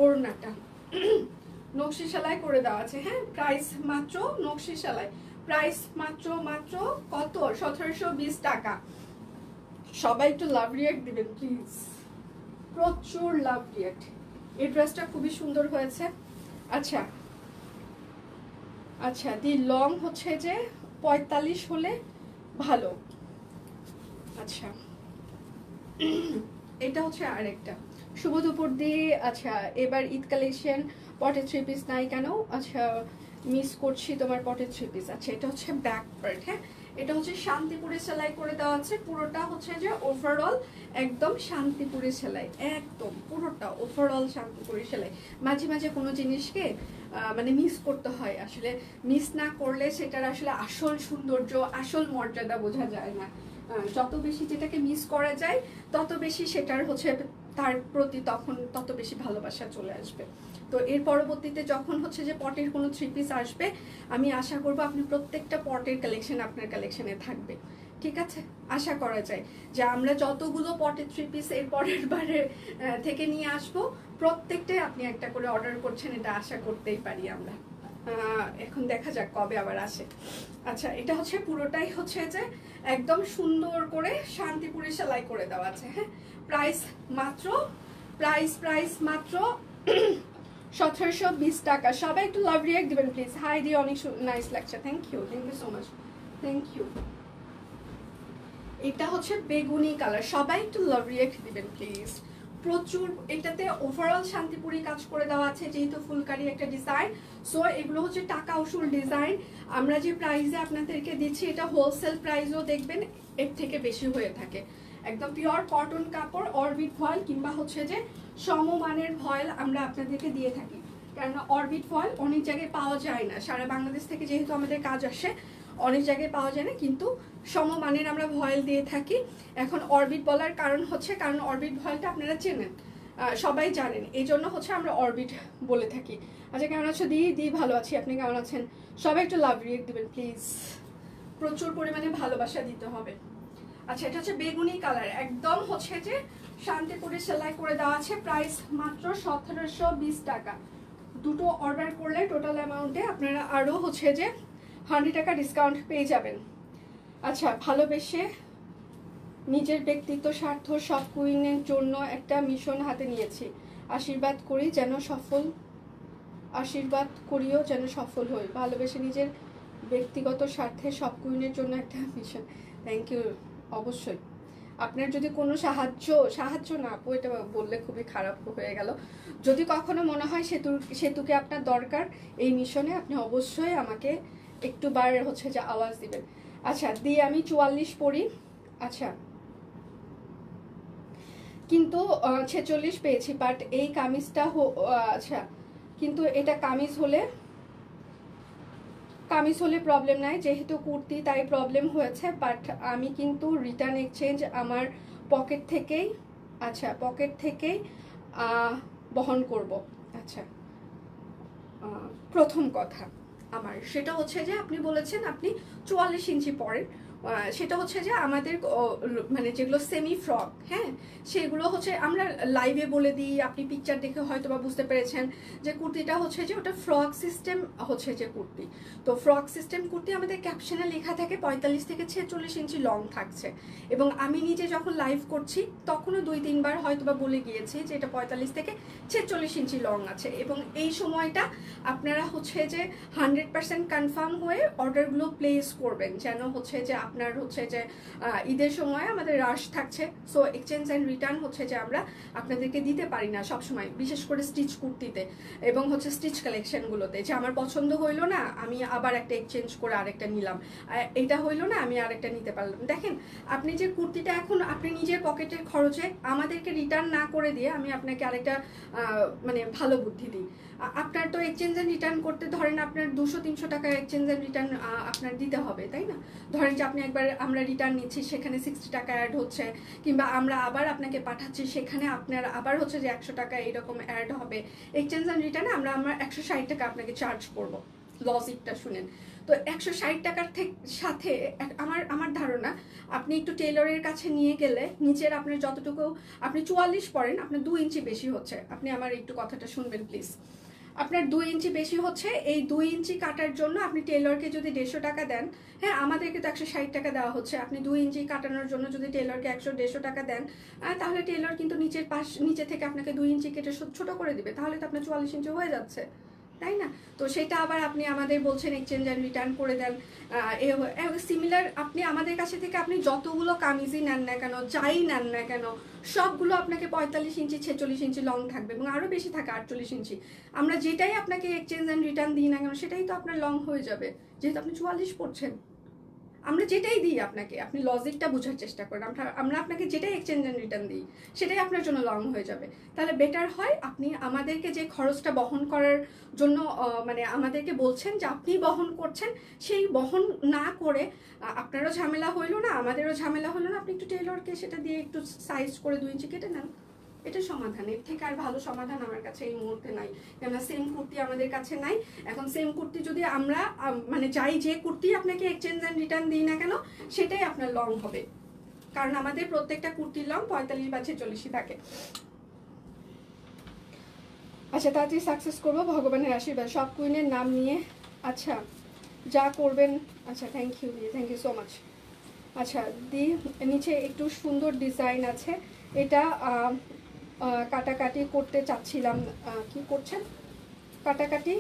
ওড়নাটা নকশি সেলাই করে দেওয়া আছে, হ্যাঁ। প্রাইস মাত্র নকশি সেলাই, প্রাইস মাত্র কত? 1720 টাকা। সবাই একটু লাভ রিয়েক্ট দিবেন প্লিজ, প্রচুর লাভ রিয়েক্ট। এই ড্রেসটা খুবই সুন্দর হয়েছে। আচ্ছা আচ্ছা, দি লং হচ্ছে যে 45 হলে ভালো। আচ্ছা, এটা হচ্ছে আরেকটা শুভ দুপুর দিয়ে। আচ্ছা, এবার ঈদ কালেকশন পটে 3 পিস নাই কেন? আচ্ছা, মিস করছি তোমার পটের 3 পিস। আচ্ছা, এটা হচ্ছে ব্যাক পার্ট। হ্যাঁ, এটা হচ্ছে শান্তিপুরে সেলাই করে দেওয়া আছে, পুরোটা হচ্ছে যে ওভারঅল একদম শান্তিপুরে সেলাই, একদম পুরোটা ওভারঅল শান্তিপুরে সেলাই। মাঝে মাঝে কোনো জিনিসকে মানে মিস করতে হয়, আসলে মিস না করলে সেটার আসলে আসল সৌন্দর্য, আসল মর্যাদা বোঝা যায় না। যত বেশি যেটাকে মিস করা যায় তত বেশি সেটার হচ্ছে তার প্রতি তখন তত বেশি ভালোবাসা চলে আসবে। তো এর পরবর্তীতে যখন হচ্ছে যে পটের কোনো 3 পিস আসবে, আমি আশা করব আপনি প্রত্যেকটা পটের কালেকশন আপনার কালেকশনে থাকবে। ঠিক আছে, আশা করা যায় যে আমরা যতগুলো পটের 3 পিস এর পরের বারে থেকে নিয়ে আসবো, প্রত্যেকটাই আপনি একটা করে অর্ডার করছেন, এটা আশা করতেই পারি আমরা। এখন দেখা যাক কবে আবার আসে। আচ্ছা, এটা হচ্ছে পুরোটাই হচ্ছে যে একদম সুন্দর করে শান্তিপুরে সেলাই করে দেওয়া আছে। হ্যাঁ, প্রাইস মাত্র 1720 টাকা। সবাই একটু লাভ রিয়াক্ট দিবেন প্লিজ। হাই দি, অনেক নাইস লাগছে, thank you so much, thank you. এটা হচ্ছে বেগুনি কালার, সবাই একটু লাভ রিয়াক্ট দিবেন প্লিজ। প্রচুর এটাতে ওভারঅল শান্তিপুরি কাজ করে দেওয়া আছে, যেহেতু ফুলকারি একটা ডিজাইন। সো এগুলো হচ্ছে টাকা উসুল ডিজাইন। আমরা যে প্রাইসে আপনাদেরকে দিচ্ছি, এটা হোলসেল প্রাইসও দেখবেন এর থেকে বেশি হয়ে থাকে। একদম পিওর কটন কাপড়, অরবিট ফয়েল কিংবা হচ্ছে যে সমমানের ফয়েল আমরা আপনাদেরকে দিয়ে থাকি। কেননা অরবিট ফয়েল অনেক জায়গায় পাওয়া যায় না, সারা বাংলাদেশ থেকে যেহেতু আমাদের কাজ আসে অনেক জায়গায় পাওয়া যায় না, কিন্তু সমমানের আমরা ভয়েল দিয়ে থাকি। এখন অরবিট বলার কারণ হচ্ছে কারণ অরবিট ভয়েলটা আপনারা চেনেন, সবাই জানেন, এই জন্য হচ্ছে আমরা অরবিট বলে থাকি। আচ্ছা, কেমন আছো দি? ভালো আছি, আপনি কেমন আছেন? সবাই একটু লাভ রিয়েক্ট দিবেন প্লিজ, প্রচুর পরিমাণে ভালোবাসা দিতে হবে। আচ্ছা, এটা হচ্ছে বেগুনি কালার, একদম হচ্ছে যে শান্তিপুরে সেলাই করে দেওয়া আছে, প্রাইস মাত্র 1720 টাকা। দুটো অর্ডার করলে টোটাল অ্যামাউন্টে আপনারা আরও হচ্ছে যে 100 টাকা ডিসকাউন্ট পেয়ে যাবেন। আচ্ছা, ভালোবেসে নিজের ব্যক্তিত্ব স্বার্থ সব কুইনের জন্য একটা মিশন হাতে নিয়েছি, আশীর্বাদ করিও যেন সফল হই। ভালোবেসে নিজের ব্যক্তিগত স্বার্থে সব কুইনের জন্য একটা মিশন। Thank you. অবশ্যই আপনার যদি কোনো সাহায্য না আপু, এটা বললে খুবই খারাপ হয়ে গেল, যদি কখনো মনে হয় সেতুকে আপনার দরকার এই মিশনে, আপনি অবশ্যই আমাকে একটু বার হচ্ছে যে আওয়াজ দিবেন। আচ্ছা, দিয়ে আমি 44 পড়ি। আচ্ছা, কিন্তু 46 পেয়েছি, বাট এই কামিজটা আচ্ছা, কিন্তু এটা কামিজ হলে প্রবলেম নাই, যেহেতু কুর্তি তাই প্রবলেম হয়েছে, বাট আমি কিন্তু রিটার্ন এক্সচেঞ্জ আমার পকেট থেকেই বহন করব। আচ্ছা, প্রথম কথা আমার সেটা হচ্ছে যে আপনি বলেছেন আপনি 44 ইঞ্চি পরেন, সেটা হচ্ছে যে আমাদের মানে যেগুলো সেমি ফ্রক, হ্যাঁ, সেগুলো হচ্ছে আমরা লাইভে বলে দিই, আপনি পিকচার দেখে হয়তো বা বুঝতে পেরেছেন যে কুর্তিটা হচ্ছে যে ওটা ফ্রক সিস্টেম হচ্ছে যে কুর্তি। তো ফ্রক সিস্টেম কুর্তি আমাদের ক্যাপশনে লেখা থাকে 45 থেকে 46 ইঞ্চি লং থাকছে, এবং আমি নিজে যখন লাইভ করছি তখনও 2-3 বার হয়তো বা বলে গিয়েছি যে এটা 45 থেকে 46 ইঞ্চি লং আছে। এবং এই সময়টা আপনারা হচ্ছে যে 100% কনফার্ম হয়ে অর্ডারগুলো প্লেস করবেন, যেন হচ্ছে যে আপনার হচ্ছে যে ঈদের সময় আমাদের রাশ থাকছে। সো এক্সচেঞ্জ অ্যান্ড রিটার্ন হচ্ছে যে আমরা আপনাদেরকে দিতে পারি না সবসময়, বিশেষ করে স্টিচ কুর্তিতে এবং হচ্ছে স্টিচ কালেকশনগুলোতে, যে আমার পছন্দ হইলো না আমি আবার একটা এক্সচেঞ্জ করে আরেকটা নিলাম, এটা হইলো না আমি আরেকটা নিতে পারলাম। দেখেন, আপনি যে কুর্তিটা এখন আপনি নিজের পকেটের খরচে আমাদেরকে রিটার্ন না করে দিয়ে আমি আপনাকে আরেকটা মানে ভালো বুদ্ধি দিই। আপনার তো এক্সচেঞ্জ অ্যান্ড রিটার্ন করতে ধরেন আপনার 200-300 টাকা এক্সচেঞ্জ অ্যান্ড রিটার্ন আপনার দিতে হবে, তাই না? ধরেন যে আপনি একবার আমরা রিটার্ন নিচ্ছি, সেখানে 60 টাকা অ্যাড হচ্ছে, কিংবা আমরা আবার আপনাকে পাঠাচ্ছি, সেখানে আপনার আবার হচ্ছে যে 100 টাকা এরকম অ্যাড হবে। এক্সচেঞ্জ অ্যান্ড রিটার্নে আমরা 160 টাকা আপনাকে চার্জ করব, লজিকটা শুনেন। তো 160 টাকার সাথে আমার ধারণা আপনি একটু টেইলরের কাছে নিয়ে গেলে নিচের আপনার যতটুকু, আপনি 44 পরেন, আপনার 2 ইঞ্চি বেশি হচ্ছে, আপনি আমার একটু কথাটা শুনবেন প্লিজ, আপনার 2 ইঞ্চি বেশি হচ্ছে, এই 2 ইঞ্চি কাটার জন্য আপনি টেইলরকে যদি 150 টাকা দেন, হ্যাঁ আমাদেরকে তো 160 টাকা দেওয়া হচ্ছে, আপনি 2 ইঞ্চি কাটানোর জন্য যদি টেইলরকে 150 টাকা দেন, তাহলে টেইলর কিন্তু নিচে থেকে আপনাকে 2 ইঞ্চি কেটে ছোট করে দিবে, তাহলে তো আপনার 44 ইঞ্চি হয়ে যাচ্ছে, তাই না? তো সেটা আবার আপনি আমাদের বলছেন এক্সচেঞ্জ অ্যান্ড রিটার্ন করে দেন। সিমিলার আপনি আমাদের কাছে থেকে আপনি যতগুলো কামিজই নেন না কেন, যাই নেন না কেন, সবগুলো আপনাকে 45 ইঞ্চি 46 ইঞ্চি লং থাকবে এবং আরও বেশি থাকে 48 ইঞ্চি। আমরা যেটাই আপনাকে এক্সচেঞ্জ অ্যান্ড রিটার্ন দিই না কেন সেটাই তো আপনার লং হয়ে যাবে, যেহেতু আপনি 44 পড়ছেন। আমরা যেটাই দিই আপনাকে, আপনি লজিকটা বোঝার চেষ্টা করেন, আমরা আপনাকে যেটাই এক্সচেঞ্জ অ্যান্ড রিটার্ন দিই সেটাই আপনার জন্য লং হয়ে যাবে। তাহলে বেটার হয় আপনি আমাদেরকে যে খরচটা বহন করার জন্য মানে আমাদেরকে বলছেন যে আপনি বহন করছেন, সেই বহন না করে আপনারও ঝামেলা হইলো না, আমাদেরও ঝামেলা হলো না, আপনি একটু টেলরকে সেটা দিয়ে একটু সাইজ করে 2 ইঞ্চি কেটে নেন। এটা সমাধান, এর থেকে আর ভালো সমাধান আমার কাছে এই মুহূর্তে নাই। কেননা সেম কুর্তি আমাদের কাছে নাই। এখন সেম কুর্তি যদি আমরা মানে চাই যে কুর্তি আপনাকে এক্সচেঞ্জ অ্যান্ড রিটার্ন দিই না কেন সেটাই আপনার লং হবে, কারণ আমাদের প্রত্যেকটা কুর্তির লং 45 বা 46 থাকে। আচ্ছা, তাড়াতাড়ি সাকসেস করবো, ভগবানের আশীর্বাদ, সব কুইনের নাম নিয়ে। আচ্ছা, যা করবেন। আচ্ছা, থ্যাংক ইউ সো মাচ। আচ্ছা দি, নিচে একটু সুন্দর ডিজাইন আছে, এটা কাটাকাটি করতে চাচ্ছিলাম। কি করছেন? কাটাকাটি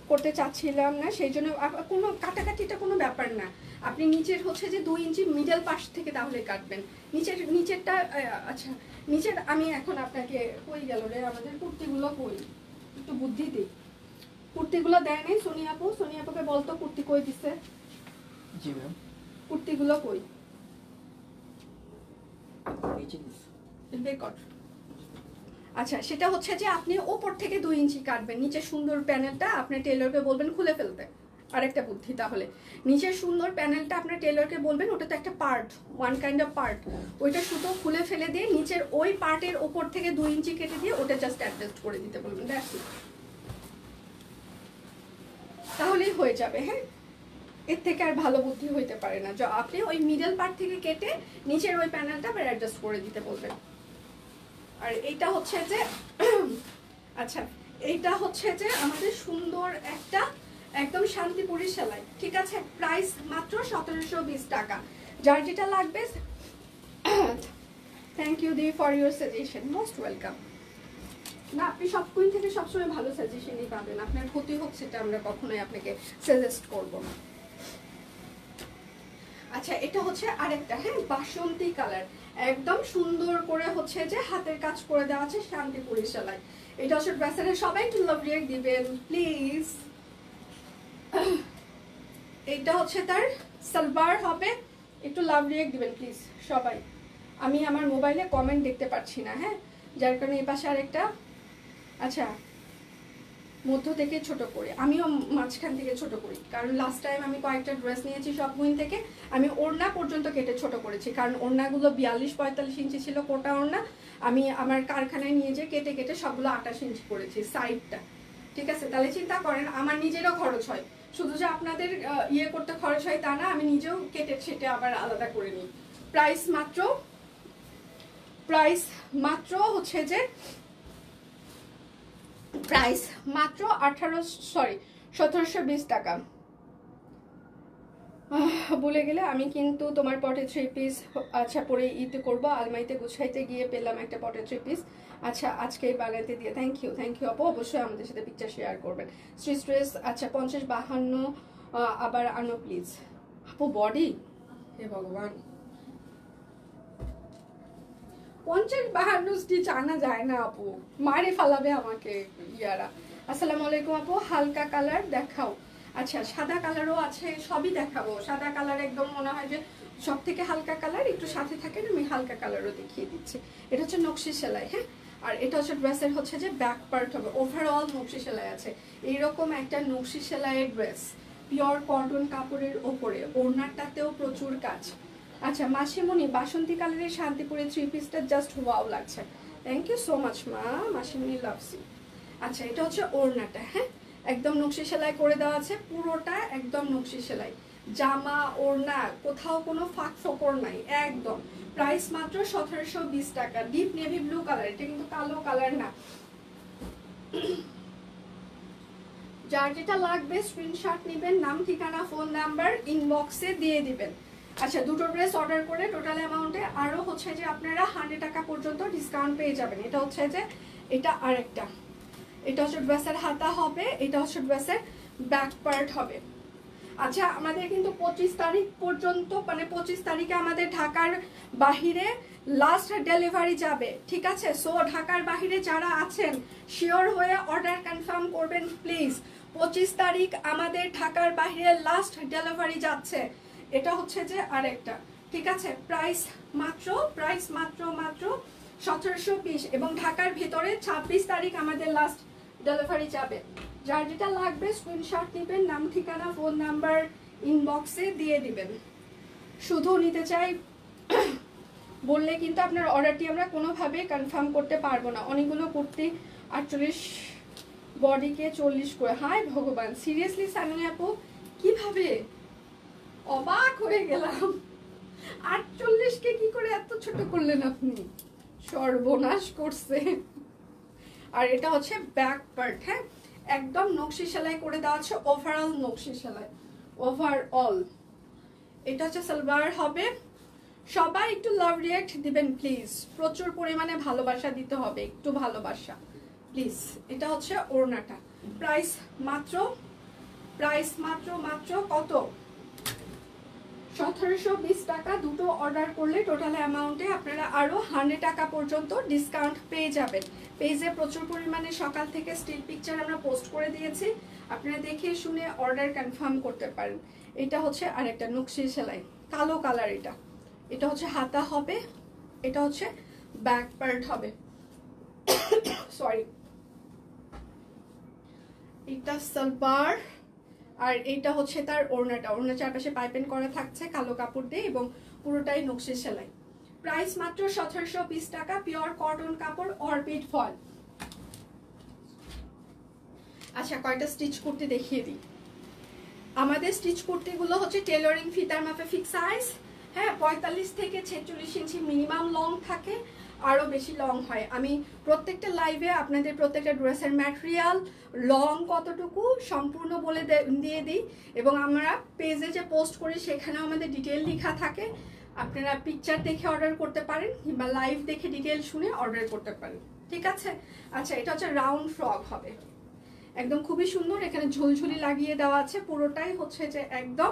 করতে চাচ্ছিলাম না, সেই জন্য কোনো কাটাকাটিটা কোনো ব্যাপার না। আপনি নিচের হচ্ছে যে 2 ইঞ্চি মিডল পাশ থেকে তাহলে কাটবেন, নিচেরটা। আচ্ছা, নিচের আমি এখন আপনাকে কই গেল রে আমাদের কুর্তিগুলো, কই একটু বুদ্ধি দিই। কুর্তিগুলো দেয় নাই সোনিয়া আপুকে বলতো কুর্তি কই দিছে।
জি ম্যাম,
কুর্তিগুলো কই? বেকট। আচ্ছা, সেটা হচ্ছে যে আপনি ওপর থেকে 2 ইঞ্চি কাটবেন, নিচের সুন্দর প্যানেলটা আপনি টেলরকে বলবেন খুলে ফেলতে। আরেকটা বুদ্ধি, তাহলে নিচের সুন্দর প্যানেলটা আপনার টেলরকে বলবেন, ওটা তো একটা part, one kind of part, ওইটা সুতো খুলে ফেলে দিয়ে নিচের ওই পার্টের ওপর থেকে 2 ইঞ্চি কেটে দিয়ে ওটা জাস্ট অ্যাডজাস্ট করে দিতে বলবেন, তাহলেই হয়ে যাবে। হ্যাঁ, এর থেকে আর ভালো বুদ্ধি হইতে পারে না। আপনি ওই মিডল পার্ট থেকে কেটে নিচের ওই প্যানেলটা আবার অ্যাডজাস্ট করে দিতে বলবেন। আর এইটা হচ্ছে যে আচ্ছা, এইটা হচ্ছে যে আমাদের সুন্দর একটা একদম শান্তিপুরি সেলাই, ঠিক আছে? প্রাইস মাত্র 1720 টাকা। যার যেটা লাগবে, থ্যাংক ইউ দি for your suggestion, most welcome. না, আপনি সব কুইন থেকে সবসময় ভালো সাজেশনই পাবেন, আপনার ক্ষতি হোক সেটা আমরা কখনোই আপনাকে সাজেস্ট করবো না। আচ্ছা, এটা হচ্ছে আরেকটা, হ্যাঁ, বাসন্তী কালার, একদম সুন্দর করে হচ্ছে যে হাতের কাজ করে দেওয়া আছে, শান্তিপুরি সেলাই। এটা হচ্ছে ড্রেসের, সবাই একটু লাভ রিয়েক্ট দিবেন প্লিজ। এটা হচ্ছে তার সালোয়ার হবে, একটু লাভ রিয়েক্ট দিবেন প্লিজ সবাই। আমি আমার মোবাইলে কমেন্ট দেখতে পাচ্ছি না, হ্যাঁ, যার কারণে এই পাশে আরেকটা। আচ্ছা, মধ্য থেকে ছোট করি, আমিও মাঝখান থেকে ছোট করি, কারণ লাস্ট টাইম আমি কয়েকটা ড্রেস নিয়েছি সব কুইন থেকে, আমি ওড়না পর্যন্ত কেটে ছোট করেছি, কারণ ওড়নাগুলো 42-45 ইঞ্চি ছিল কোটা ওড়না, আমি আমার কারখানায় নিয়ে যেয়ে কেটে কেটে সবগুলো 28 ইঞ্চি করেছি সাইডটা, ঠিক আছে? তাহলে চিন্তা করেন আমার নিজেরও খরচ হয়, শুধু যে আপনাদের ইয়ে করতে খরচ হয় তা না, আমি নিজেও কেটে সেটে আবার আলাদা করে নিই। প্রাইস মাত্র হচ্ছে যে প্রাইস মাত্র 1720 টাকা। বলে গেলে আমি কিন্তু তোমার পটে 3 পিস আচ্ছা পরে ঈদ করবো, আলমারিতে গুছাইতে গিয়ে পেলাম একটা পটে 3 পিস। আচ্ছা, আজকে বানাইতে দিয়ে থ্যাংক ইউ আপু, অবশ্যই আমাদের সাথে পিকচার শেয়ার করবেন। স্ট্রেস আচ্ছা 50-52 আবার আনো প্লিজ আপু। বডি, হে ভগবান, 50-52 স্টিচ আনা যায় না আপু, মারে ফালাবে আমাকে ইয়ারা। আসসালামু আলাইকুম আপু, হালকা কালার দেখাও। আচ্ছা, সাদা কালারও আছে, সবই দেখাবো। সাদা কালার একদম মনে হয় যে সব থেকে হালকা কালার, একটু সাথে থাকে না, আমি হালকা কালারও দেখিয়ে দিচ্ছি। এটা হচ্ছে নকশি সেলাই, হ্যাঁ, আর এটা হচ্ছে ড্রেসের হচ্ছে যে ব্যাক পার্ট হবে, ওভারঅল নকশি সেলাই আছে। এইরকম একটা নকশি সেলাইয়ের ড্রেস, পিওর কটন কাপড়ের ওপরে, ওড়নাটাতেও প্রচুর কাজ। আচ্ছা, মাসিমণি বাসন্তী কালারের শান্তিপুরের 3 পিসটা জাস্ট ওয়াও লাগছে, থ্যাংক ইউ সো মাচ মা, মাসিমণি লাভস ইউ। আচ্ছা, এটা হচ্ছে ওড়নাটা, হ্যাঁ, একদম নকশি সেলাই করে দেওয়া আছে, পুরোটা একদম নকশি সেলাই, জামা ওড়না কোথাও কোনো ফাঁক ফোকর নাই একদম। প্রাইস মাত্র 1720 টাকা। ডিপ নেভি ব্লু কালার, এটা কিন্তু কালো কালার না। যার যেটা লাগবে স্ক্রিনশট নেবেন, নাম ঠিকানা ফোন নাম্বার ইনবক্সে দিয়ে দিবেন। আচ্ছা, দুটো ড্রেস অর্ডার করে টোটাল অ্যামাউন্টে আরও হচ্ছে যে আপনারা 100 টাকা পর্যন্ত ডিসকাউন্ট পেয়ে যাবেন। এটা হচ্ছে যে এটা আরেকটা, এটা হচ্ছে ড্রেসের হাতা হবে, এটা হচ্ছে ড্রেসের ব্যাক পার্ট হবে। আচ্ছা, আমাদের কিন্তু 25 তারিখ পর্যন্ত, মানে 25 তারিখে আমাদের ঢাকার বাহিরে লাস্ট ডেলিভারি যাবে, ঠিক আছে? সো ঢাকার বাহিরে যারা আছেন শিওর হয়ে অর্ডার কনফার্ম করবেন প্লিজ। 25 তারিখ আমাদের ঢাকার বাহিরে লাস্ট ডেলিভারি যাচ্ছে। এটা হচ্ছে যে আরেকটা, ঠিক আছে? প্রাইস মাত্র 1720 এবং ঢাকার ভিতরে 26 তারিখ আমাদের লাস্ট ডেলিভারি যাবে। যার যেটা লাগবে স্ক্রিনশট নেবেন, নাম ঠিকানা ফোন নাম্বার ইনবক্সে দিয়ে দিবেন। শুধু নিতে চাই বললে কিন্তু আপনার অর্ডারটি আমরা কোনোভাবে কনফার্ম করতে পারবো না। অনেকগুলো কুর্তি 48 বডিকে 40 করে, হায় ভগবান, সিরিয়াসলি সামিয়া আপু কিভাবে? অবাক হয়ে গেলাম, 48কে কি করে এত ছোট করলেন আপনি? সর্বনাশ করছে। আর এটা হচ্ছে ব্যাক পার্ট, হ্যাঁ, একদম নকশি সেলাই করে দেওয়া আছে, ওভারঅল নকশি সেলাই, ওভারঅল। এটা হচ্ছে সালোয়ার হবে। সবাই একটু লাভ রিঅ্যাক্ট দিবেন প্লিজ, প্রচুর পরিমাণে ভালোবাসা দিতে হবে, একটু ভালোবাসা প্লিজ। এটা হচ্ছে ওড়নাটা। প্রাইস মাত্র কত? 1720 টাকা। দুটো অর্ডার করলে টোটাল অ্যামাউন্টে আপনারা আরো 100 টাকা পর্যন্ত ডিসকাউন্ট পেয়ে যাবেন। পেজে প্রচুর পরিমাণে সকাল থেকে স্টিল পিকচার আমরা পোস্ট করে দিয়েছি, আপনারা দেখে শুনে অর্ডার কনফার্ম করতে পারেন। এটা হচ্ছে আরেকটা নকশি সেলাই, কালো কালার। এটা হচ্ছে হাতা হবে, এটা হচ্ছে ব্যাক পার্ট হবে, সরি। এটা সালোয়ার আর এটা হচ্ছে তার ওড়নাটা। ওড়না চারপাশে পাইপিং করা থাকছে কালো কাপড় দিয়ে এবং পুরোটাই নকশি সেলাই। প্রাইস মাত্র 1720 টাকা, পিওর কটন কাপড়, অরবিট ফল। আচ্ছা, কয়টা স্টিচ করতে দেখিয়ে দিই। আমাদের স্টিচ কুর্তিগুলো হচ্ছে টেলরিং ফিতার মাপে ফিক্স সাইজ, হ্যাঁ, 45 থেকে 46 ইঞ্চি মিনিমাম লং থাকে, আরও বেশি লং হয়। আমি প্রত্যেকটা লাইভে আপনাদের প্রত্যেকটা ড্রেসের ম্যাটেরিয়াল, লং কতটুকু সম্পূর্ণ বলে দিয়ে দিই এবং আমরা পেজে যে পোস্ট করি সেখানেও আমাদের ডিটেল লেখা থাকে। আপনারা পিকচার দেখে অর্ডার করতে পারেন কিংবা লাইভ দেখে ডিটেল শুনে অর্ডার করতে পারেন, ঠিক আছে? আচ্ছা, এটা হচ্ছে রাউন্ড ফ্রক হবে, একদম খুবই সুন্দর। এখানে ঝুলঝুলি লাগিয়ে দেওয়া আছে, পুরোটাই হচ্ছে যে একদম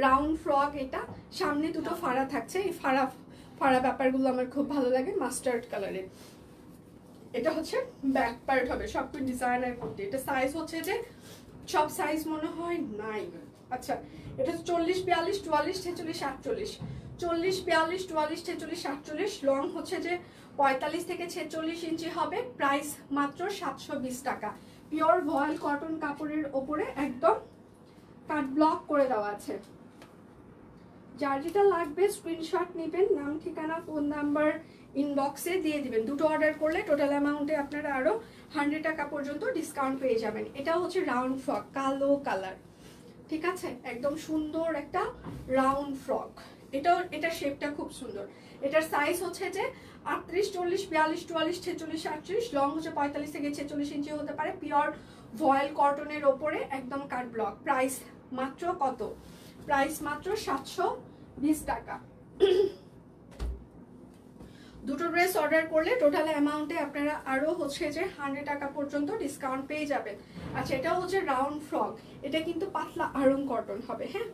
রাউন্ড ফ্রক। এটা সামনে দুটো ফাড়া থাকছে, এই ফাড়া ব্যাপারগুলো আমার খুব ভালো লাগে, মাস্টার্ড কালারের। এটা হচ্ছে ব্যাক পার্ট হবে, সব ডিজাইনার করতে। এটা সাইজ হচ্ছে যে সব সাইজ মনে হয় নাই। আচ্ছা, এটা 40, 42, 44, 46, 48, 40, 42, 44, 46, 48, লং হচ্ছে যে 45 থেকে 46 ইঞ্চি হবে। প্রাইস মাত্র 720 টাকা। পিওর ভয়েল কটন কাপড়ের ওপরে একদম কাট ব্লক করে দেওয়া আছে। যার যেটা লাগবে স্ক্রিনশট নেবেন, নাম ঠিকানা ফোন নাম্বার ইনবক্সে দিয়ে দিবেন। দুটো অর্ডার করলে টোটাল অ্যামাউন্টে আপনারা আরো 100 টাকা পর্যন্ত ডিসকাউন্ট পেয়ে যাবেন। এটা হচ্ছে রাউন্ড ফ্রক, কালো কালার, ঠিক আছে? একদম সুন্দর একটা রাউন্ড ফ্রক। এটার শেপটা খুব সুন্দর। এটার সাইজ হচ্ছে যে 38, 40, 42, 44, 46, 48, লং হচ্ছে 45 থেকে 46 ইঞ্চি হতে পারে। পিওর ভয়েল কটনের ওপরে একদম কাট ব্লক। প্রাইস মাত্র কত? প্রাইস মাত্র 720 টাকা। দুটো ড্রেস অর্ডার করলে টোটাল অ্যামাউন্টে আপনারা আরো হচ্ছে যে 100 টাকা পর্যন্ত ডিসকাউন্ট পেয়ে যাবেন। আচ্ছা, এটা হচ্ছে রাউন্ড ফ্রক। এটা কিন্তু পাতলা আড়ং কটন হবে, হ্যাঁ,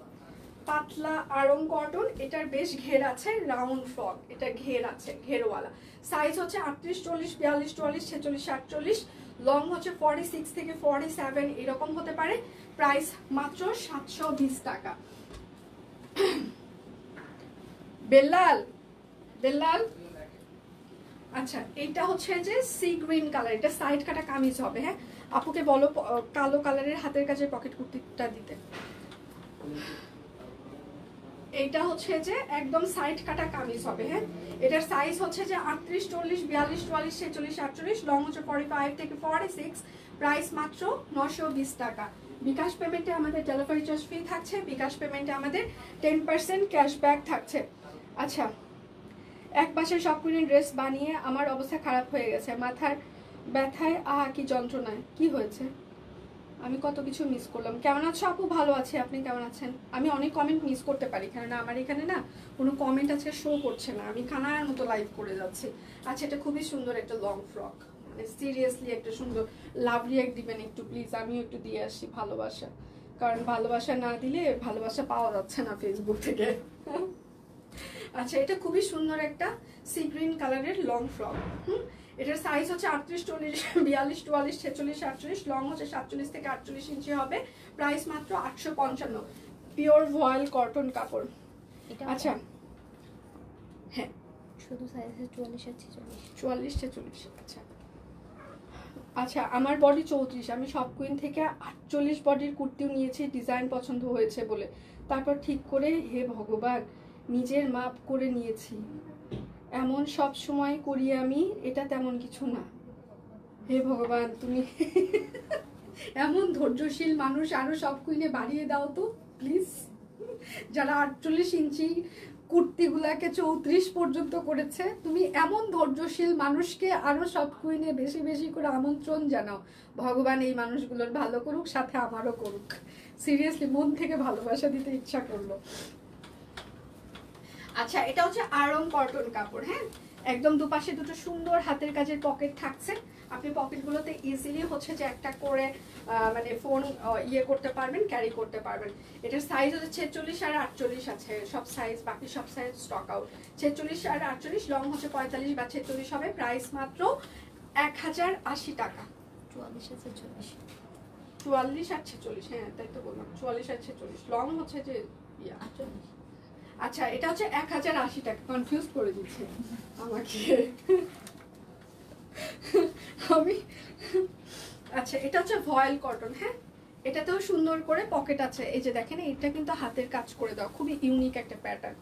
পাতলা আড়ং কটন। এটার বেশ ঘের আছে, রাউন্ড ফ্রক, এটা ঘের আছে, ঘেরওয়ালা। সাইজ হচ্ছে 38, 40, 42, 44, 46, 48, লং হচ্ছে 46 থেকে 47 এরকম হতে পারে। প্রাইস মাত্র 720 টাকা। বেলাল, আচ্ছা, এইটা হচ্ছে যে সি গ্রিন কালার। এটা সাইড কাটা কামিজ হবে, হ্যাঁ। আপুকে বলো কালো কালারের হাতের কাছে পকেট কুর্তিটা দিতে। এইটা হচ্ছে যে একদম সাইড কাটা কামিজ হবে, হ্যাঁ। এটার সাইজ হচ্ছে যে 38, 40, 42, 44, 46, 48, লং হচ্ছে 45 থেকে 46। প্রাইস মাত্র 920 টাকা। বিকাশ পেমেন্টে আমাদের ডেলিভারি চার্জ ফ্রি থাকছে, বিকাশ পেমেন্টে আমাদের 10% ক্যাশব্যাক থাকছে। আচ্ছা, এক পাশে সব ড্রেস বানিয়ে আমার অবস্থা খারাপ হয়ে গেছে, মাথার ব্যথায় কি যন্ত্রণায়। কি হয়েছে? আমি কত কিছু মিস করলাম। কেমন আছো আপু? ভালো আছে, আপনি কেমন আছেন? আমি অনেক কমেন্ট মিস করতে পারি, কেননা আমার এখানে না কোনো কমেন্ট আজকে শো করছে না, আমি কানার মতো লাইভ করে যাচ্ছি। আচ্ছা, এটা খুবই সুন্দর একটা লং ফ্রক, মানে সিরিয়াসলি একটা সুন্দর লাভ রিয়াক্ট দিবেন একটু প্লিজ, আমিও একটু দিয়ে আসি ভালোবাসা, কারণ ভালোবাসা না দিলে ভালোবাসা পাওয়া যাচ্ছে না ফেসবুক থেকে। আচ্ছা, এটা খুবই সুন্দর একটা সি গ্রিন কালারের লং ফ্রক। এটার সাইজ হচ্ছে 38, 40, 42, 44, 46, 48, লং হচ্ছে 47 থেকে 48 ইঞ্চি হবে। প্রাইস মাত্র 855, পিওর ভয়েল কটন কাপড়। আচ্ছা হ্যাঁ,
শুধু সাইজ আছে 44 আর 46।
44, 46। আচ্ছা আচ্ছা, আমার বডি 34, আমি সব কুইন থেকে 48 বডির কুর্তিও নিয়েছি ডিজাইন পছন্দ হয়েছে বলে, তারপর ঠিক করে হে ভগবান নিজের মাপ করে নিয়েছি। এমন সব সময় করি আমি, এটা তেমন কিছু না। হে ভগবান, তুমি এমন ধৈর্যশীল মানুষ আরো সব কুইনে বাড়িয়ে দাও তো প্লিজ। যারা 48 ইঞ্চি কুর্তিগুলাকে 34 পর্যন্ত করেছে, তুমি এমন ধৈর্যশীল মানুষকে আরো সব কুইনে বেশি বেশি করে আমন্ত্রণ জানাও। ভগবান এই মানুষগুলোর ভালো করুক, সাথে আমারও করুক। সিরিয়াসলি মন থেকে ভালোবাসা দিতে ইচ্ছা করলো। আচ্ছা, এটা হচ্ছে আরং কটন কাপড়। হ্যাঁ, একদম দুপাশে দুটো সুন্দর হাতের কাজের পকেট থাকছে। আপনি পকেটগুলোতে ইজিলি হচ্ছে যে একটা করে মানে ফোন ইয়ে করতে পারবেন, ক্যারি করতে পারবেন। এটার সাইজ হচ্ছে 46 আর 48 আছে, সব সাইজ, বাকি সব সাইজ স্টক আউট। 46 আর 48, লং হচ্ছে 45 বা 46 হবে। প্রাইস মাত্র 1080 টাকা।
44 আর 46,
44 আর 46, হ্যাঁ তাই তো বললাম, 44 আর 46, লং হচ্ছে যে
48।
আচ্ছা, এটা হচ্ছে 1080 টাকা। কনফিউজ করে দিচ্ছে আমাকে আমি। আচ্ছা, এটা হচ্ছে ভয়েল কটন। হ্যাঁ, এটাতেও সুন্দর করে পকেট আছে। এই যে দেখেন, এটা কিন্তু হাতের কাজ করে দাও, খুবই ইউনিক একটা প্যাটার্ন।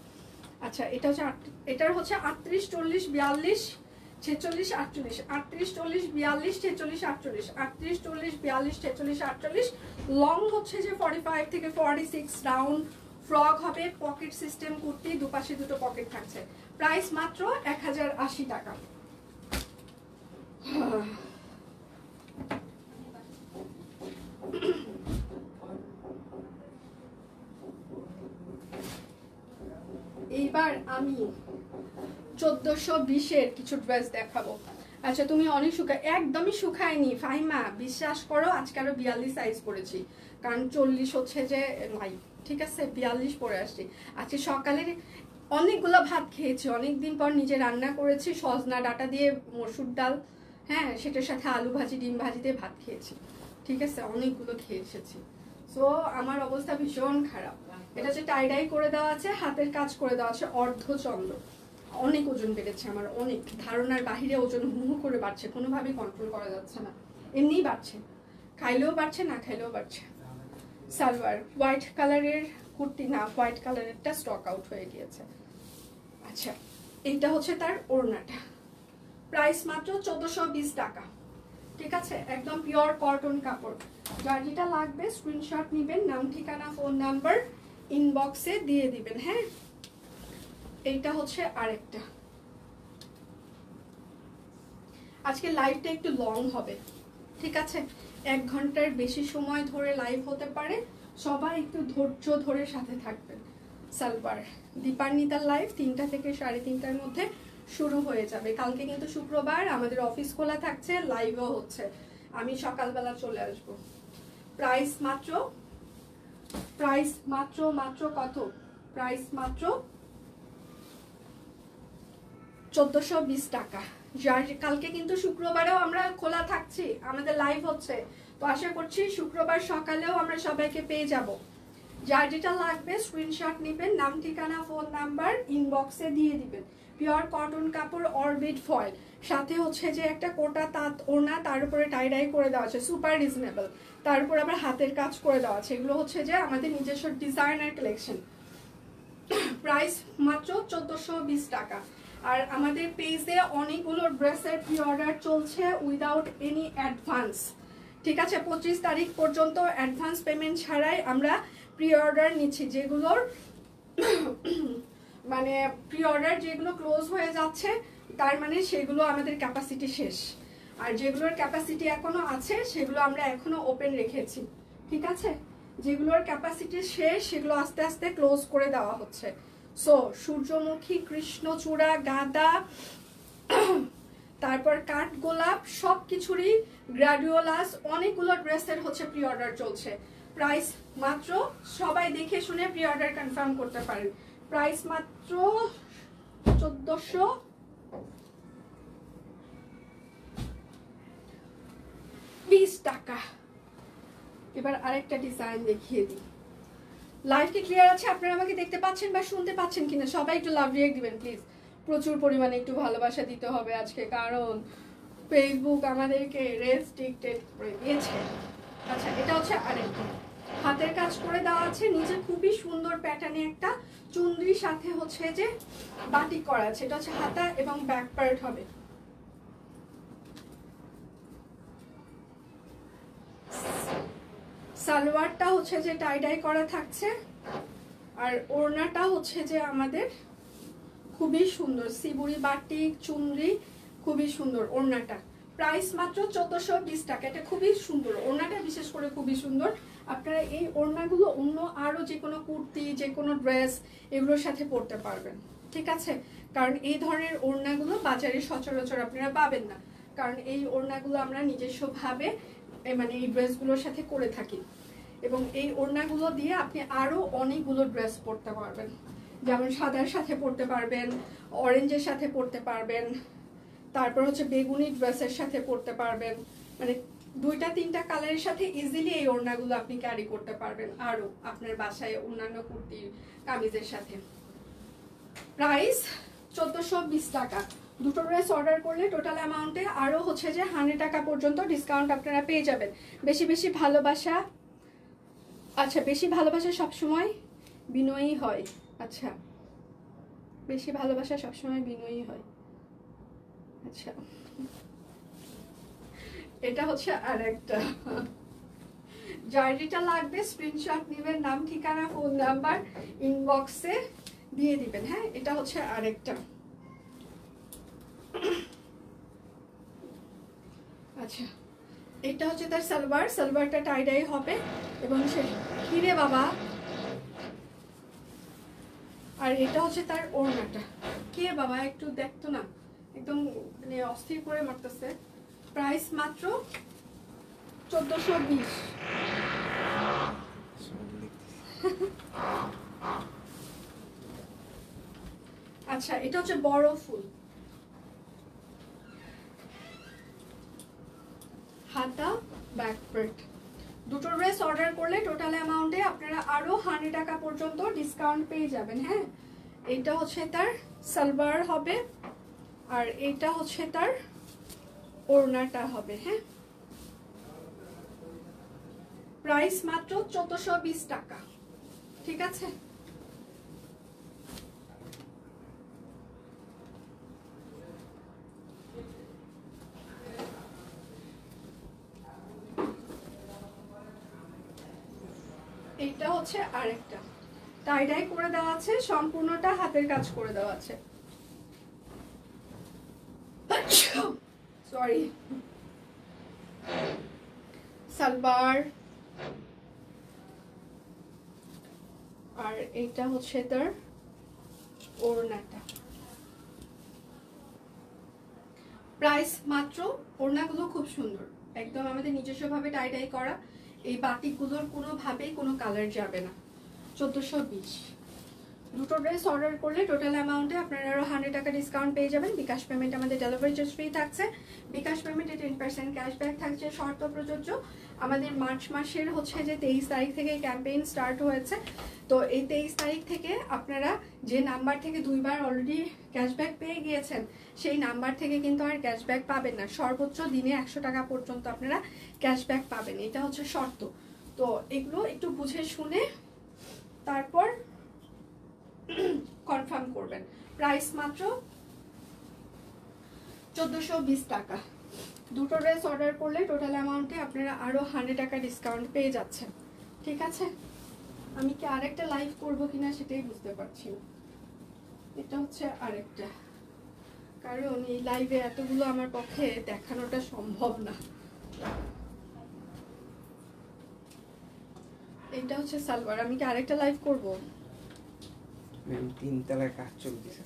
আচ্ছা, এটা হচ্ছে এটার হচ্ছে 38, 40, 42, 46, 48, 38, 40, 42, 46, 48, 38, 40, 42, 46, 48, লং হচ্ছে যে 45 থেকে 46, রাউন্ড ফ্রক হবে, পকেট সিস্টেম কুর্তি, দুপাশে দুটো পকেট থাকছে। প্রাইস মাত্র 1080 টাকা। এইবার আমি 1420-এর কিছু ড্রেস দেখাবো। আচ্ছা, তুমি অনেক একদমই শুকায়নি ফাহিমা, বিশ্বাস করো, আজকে আরো 42 সাইজ পরেছি, কারণ 40 হচ্ছে যে নাই, ঠিক আছে, 42 পরে আসছি। আজকে সকালে অনেকগুলো ভাত খেয়েছি, অনেকদিন পর নিজে রান্না করেছি, সজনা ডাটা দিয়ে মসুর ডাল, হ্যাঁ সেটার সাথে আলু ভাজি, ডিম ভাজি দিয়ে ভাত খেয়েছি, ঠিক আছে, অনেকগুলো খেয়ে এসেছি। সো আমার অবস্থা ভীষণ খারাপ। এটা হচ্ছে টাইডাই করে দেওয়া আছে, হাতের কাজ করে দেওয়া আছে, অর্ধচন্দ্র। অনেক ওজন বেড়েছে আমার, অনেক ধারণার বাহিরে ওজন হু হু করে বাড়ছে, কোনোভাবেই কন্ট্রোল করা যাচ্ছে না, এমনিই বাড়ছে, খাইলেও বাড়ছে, না খাইলেও বাড়ছে। সালোয়ার হোয়াইট কালারের কুর্তি, না হোয়াইট কালারেরটা স্টক আউট হয়ে গিয়েছে। আচ্ছা, এইটা হচ্ছে তার ওড়নাটা। প্রাইস মাত্র 1420 টাকা, ঠিক আছে, একদম পিওর কটন কাপড়। যার যেটা লাগবে স্ক্রিনশট নেবেন, নাম ঠিকানা ফোন নাম্বার ইনবক্সে দিয়ে দিবেন। হ্যাঁ, এইটা হচ্ছে আরেকটা। আজকে লাইভটা একটু লং হবে, ঠিক আছে, 1 ঘন্টার বেশি সময় ধরে লাইভ হতে পারে, সবাই একটু ধৈর্য ধরে সাথে থাকবেন। সালবার দীপান্বিতার লাইভ 3টা থেকে 3:30টার মধ্যে শুরু হয়ে যাবে। কালকে কিন্তু শুক্রবার, আমাদের অফিস খোলা থাকছে, লাইভও হচ্ছে, আমি সকালবেলা চলে আসব। প্রাইস মাত্র কত? প্রাইস মাত্র 1420 টাকা। যার কালকে কিন্তু শুক্রবারেও আমরা খোলা থাকছি, আমাদের লাইভ হচ্ছে, তো আশা করছি শুক্রবার সকালেও আমরা সবাইকে পেয়ে যাব। যার যেটা লাগবে স্ক্রিনশট নেবেন, নাম ঠিকানা ফোন নাম্বার ইনবক্সে দিয়ে দিবেন। পিওর কটন কাপড়, অরবিট ফয়েল, সাথে হচ্ছে যে একটা কোটা তাঁত ওড়না, তার উপরে টাইডাই করে দেওয়া আছে, সুপার রিজনেবল, তার উপর আবার হাতের কাজ করে দেওয়া আছে। এগুলো হচ্ছে যে আমাদের নিজস্ব ডিজাইনার কালেকশন। প্রাইস মাত্র 1420 টাকা। আর আমাদের পেজে অনেকগুলো ড্রেসের প্রি অর্ডার চলছে উইদাউট এনি অ্যাডভান্স, ঠিক আছে, 25 তারিখ পর্যন্ত অ্যাডভান্স পেমেন্ট ছাড়াই আমরা প্রি অর্ডার নিচ্ছি, যেগুলোর মানে প্রি অর্ডার যেগুলো ক্লোজ হয়ে যাচ্ছে, তার মানে সেগুলো আমাদের ক্যাপাসিটি শেষ, আর যেগুলোর ক্যাপাসিটি এখনো আছে সেগুলো আমরা এখনো ওপেন রেখেছি, ঠিক আছে, যেগুলোর ক্যাপাসিটি শেষ সেগুলো আস্তে আস্তে ক্লোজ করে দেওয়া হচ্ছে। সো সূর্যমুখী, কৃষ্ণচূড়া, গাঁদা, তারপর কাঠ গোলাপ, সব কিছুরই গ্র্যাডিওলাস, অনেকগুলো ড্রেসের হচ্ছে প্রি অর্ডার চলছে। প্রাইস মাত্র, সবাই দেখে শুনে প্রি অর্ডার কনফার্ম করতে পারেন। প্রাইস মাত্র 1420 টাকা। এবার আরেকটা ডিজাইন দেখিয়ে দিই। লাইভ কি ক্লিয়ার আছে? আপনারা আমাকে দেখতে পাচ্ছেন বা শুনতে পাচ্ছেন কিনা? সবাই একটু লাভ রিয়েক্ট দিবেন প্লিজ। প্রচুর পরিমাণে একটু ভালোবাসা দিতে হবে আজকে, কারণ ফেসবুক আমাদেরকে রেস্ট্রিক্টেড করে দিয়েছে। আচ্ছা, এটা হচ্ছে আরেকটা হাতের কাজ করে দেওয়া আছে, নিচে খুবই সুন্দর প্যাটার্নে একটা চুনরির সাথে হচ্ছে যে বাটিক করা আছে। এটা হচ্ছে হাতা এবং ব্যাক পার্ট হবে। সালোয়ারটা হচ্ছে যে টাই ডাই করা থাকছে, আর ওড়নাটা হচ্ছে যে আমাদের খুবই সুন্দর সিবুরি বাটিক চুনরি, খুবই সুন্দর ওড়নাটা। প্রাইস মাত্র 1420 টাকা। এটা খুবই সুন্দর ওড়নাটা, বিশেষ করে খুবই সুন্দর। আপনারা এই ওড়নাগুলো অন্য আরো যে কোনো কুর্তি, যে কোনো ড্রেস এগুলোর সাথে পরতে পারবেন, ঠিক আছে? কারণ এই ধরনের ওড়নাগুলো বাজারে সচরাচর আপনারা পাবেন না, কারণ এই ওড়নাগুলো আমরা নিজস্বভাবে মানে এই ড্রেসগুলোর সাথে করে থাকি। এবং এই ওড়নাগুলো দিয়ে আপনি আরো অনেকগুলো ড্রেস পরতে পারবেন, যেমন সাদার সাথে পরতে পারবেন, অরেঞ্জের সাথে পরতে পারবেন, তারপর হচ্ছে বেগুনি ড্রেসের সাথে পরতে পারবেন। মানে 2-3টা কালারের সাথে ইজিলি এই ওড়নাগুলো আপনি ক্যারি করতে পারবেন, আরো আপনার বাসায় অন্যান্য কুর্তির কামিজের সাথে। প্রাইস 1420 টাকা। দুটো ড্রেস অর্ডার করলে টোটাল অ্যামাউন্টে আরো হচ্ছে যে 100 টাকা পর্যন্ত ডিসকাউন্ট আপনারা পেয়ে যাবেন। বেশি বেশি ভালোবাসা। আচ্ছা, বেশি ভালোবাসা সবসময় বিনয়ী হয়। আচ্ছা, বেশি ভালোবাসা সবসময় বিনয়ী হয়। আচ্ছা, এটা হচ্ছে আরেকটা। যার যেটা লাগবে স্ক্রিনশট নেবেন, নাম ঠিকানা ফোন নাম্বার ইনবক্সে দিয়ে দিবেন। হ্যাঁ, এটা হচ্ছে আরেকটা। আচ্ছা, এটা হচ্ছে তার সালোয়ার। সালোয়ারটা টাই ডাই হবে এবং সে হিরে বাবা। আর এটা হচ্ছে তার ওড়নাটা। কে বাবা একটু দেখতো না, একদম মানে অস্থির করে মারতেছে। প্রাইস মাত্র 1420। আচ্ছা, এটা হচ্ছে বড় ফুল, হাতা ব্যাক পার্ট। দুটো ড্রেস অর্ডার করলে টোটাল অ্যামাউন্টে আপনারা আরো 100 টাকা পর্যন্ত ডিসকাউন্ট পেয়ে যাবেন। হ্যাঁ, এটা হচ্ছে তার সালোয়ার হবে, আর এটা হচ্ছে তার ওড়নাটা হবে। হ্যাঁ, প্রাইস মাত্র 1420 টাকা। ঠিক আছে? এইটা হচ্ছে আরেকটা টাই ডাই করে দেওয়া আছে, সম্পূর্ণটা হাতের কাজ করে দেওয়া আছে। সরি, সালোয়ার, আর এইটা হচ্ছে তার ওড়নাটা। প্রাইস মাত্র, ওড়নাগুলো খুব সুন্দর, একদম আমাদের নিজস্ব ভাবে টাই ডাই করা। এই বাটিকগুলোর কোনোভাবেই কোনো কালার যাবে না। 1420। দুটো ড্রেস অর্ডার করলে টোটাল অ্যামাউন্টে আপনারা আরো 100 টাকা ডিসকাউন্ট পেয়ে যাবেন। বিকাশ পেমেন্ট আমাদের ডেলিভারি চার্জ ফ্রি থাকছে। বিকাশ পেমেন্টে 10% ক্যাশব্যাক থাকছে, শর্ত প্রযোজ্য। আমাদের মার্চ মাসের হচ্ছে যে 23 তারিখ থেকে ক্যাম্পেইন স্টার্ট হয়েছে। তো এই 23 তারিখ থেকে আপনারা যে নাম্বার থেকে 2বার অলরেডি ক্যাশব্যাক পেয়ে গিয়েছেন, সেই নাম্বার থেকে কিন্তু আর ক্যাশব্যাক পাবেন না। সর্বোচ্চ দিনে 100 টাকা পর্যন্ত আপনারা ক্যাশব্যাক পাবেন, এটা হচ্ছে শর্ত। তো এগুলো একটু বুঝে শুনে তারপর কনফার্ম করবেন। প্রাইস মাত্র 1420 টাকা। দুটো ড্রেস অর্ডার করলে টোটাল অ্যামাউন্টে আপনারা আরো 100 টাকা ডিসকাউন্ট পেয়ে যাচ্ছেন। ঠিক আছে? আমি কি আরেকটা লাইভ করব কিনা সেটাই বুঝতে পারছি না। এটা হচ্ছে আরেকটা, কারণ এই লাইভে এতগুলো আমার পক্ষে দেখানোটা সম্ভব না। এটা হচ্ছে সালোয়ার। আমি কি আরেকটা লাইভ করব?
3 তলায় কাজ চলতেছে।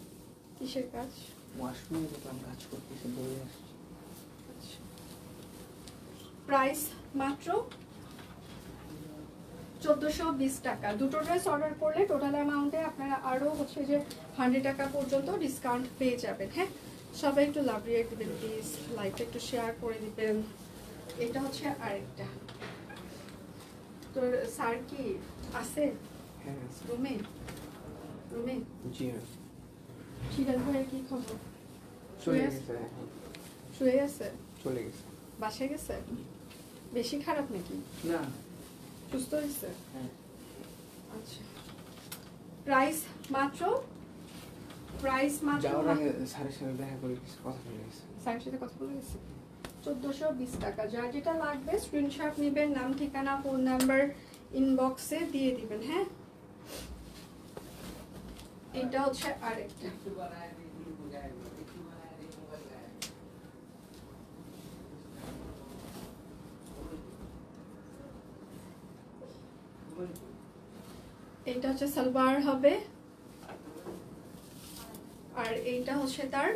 কিসের কাজ?
ওয়াশরুমে দেখলাম কাজ করতেছে, বলে আসছি।
প্রাইস মাত্র 1420 টাকা। দুটো ড্রেস অর্ডার করলে টোটাল অ্যামাউন্টে আপনারা আরও হচ্ছে যে 100 টাকা পর্যন্ত ডিসকাউন্ট পেয়ে যাবেন। হ্যাঁ, সবাই একটু লাভ রিয়েক্ট দিবেন প্লিজ, লাইকটা একটু শেয়ার করে দিবেন। এটা হচ্ছে আরেকটা। তোর স্যার কি আছে
হ্যাঁ
রুমে? রুমে
জি ম্যাম।
শিরাজ ভাইয়ের কি খবর?
চলে গেছে,
শুয়ে আছে?
চলে গেছে।
বাসায় গেছে? বেশি খারাপ নাকি?
না,
সুস্থ হয়েছে?
হ্যাঁ।
আচ্ছা, প্রাইস মাত্র
যাওয়ার আগে স্যারের সাথে দেখা করে কিছু কথা বলে গেছে।
স্যারের সাথে কথা বলে গেছে। 1420 টাকা। যার যেটা লাগবে স্ক্রিনশট নেবেন, নাম ঠিকানা ফোন নাম্বার ইনবক্সে দিয়ে দিবেন। হ্যাঁ, এটা হচ্ছে আরেকটা। এটা হচ্ছে সালোয়ার হবে, আর এইটা হচ্ছে তার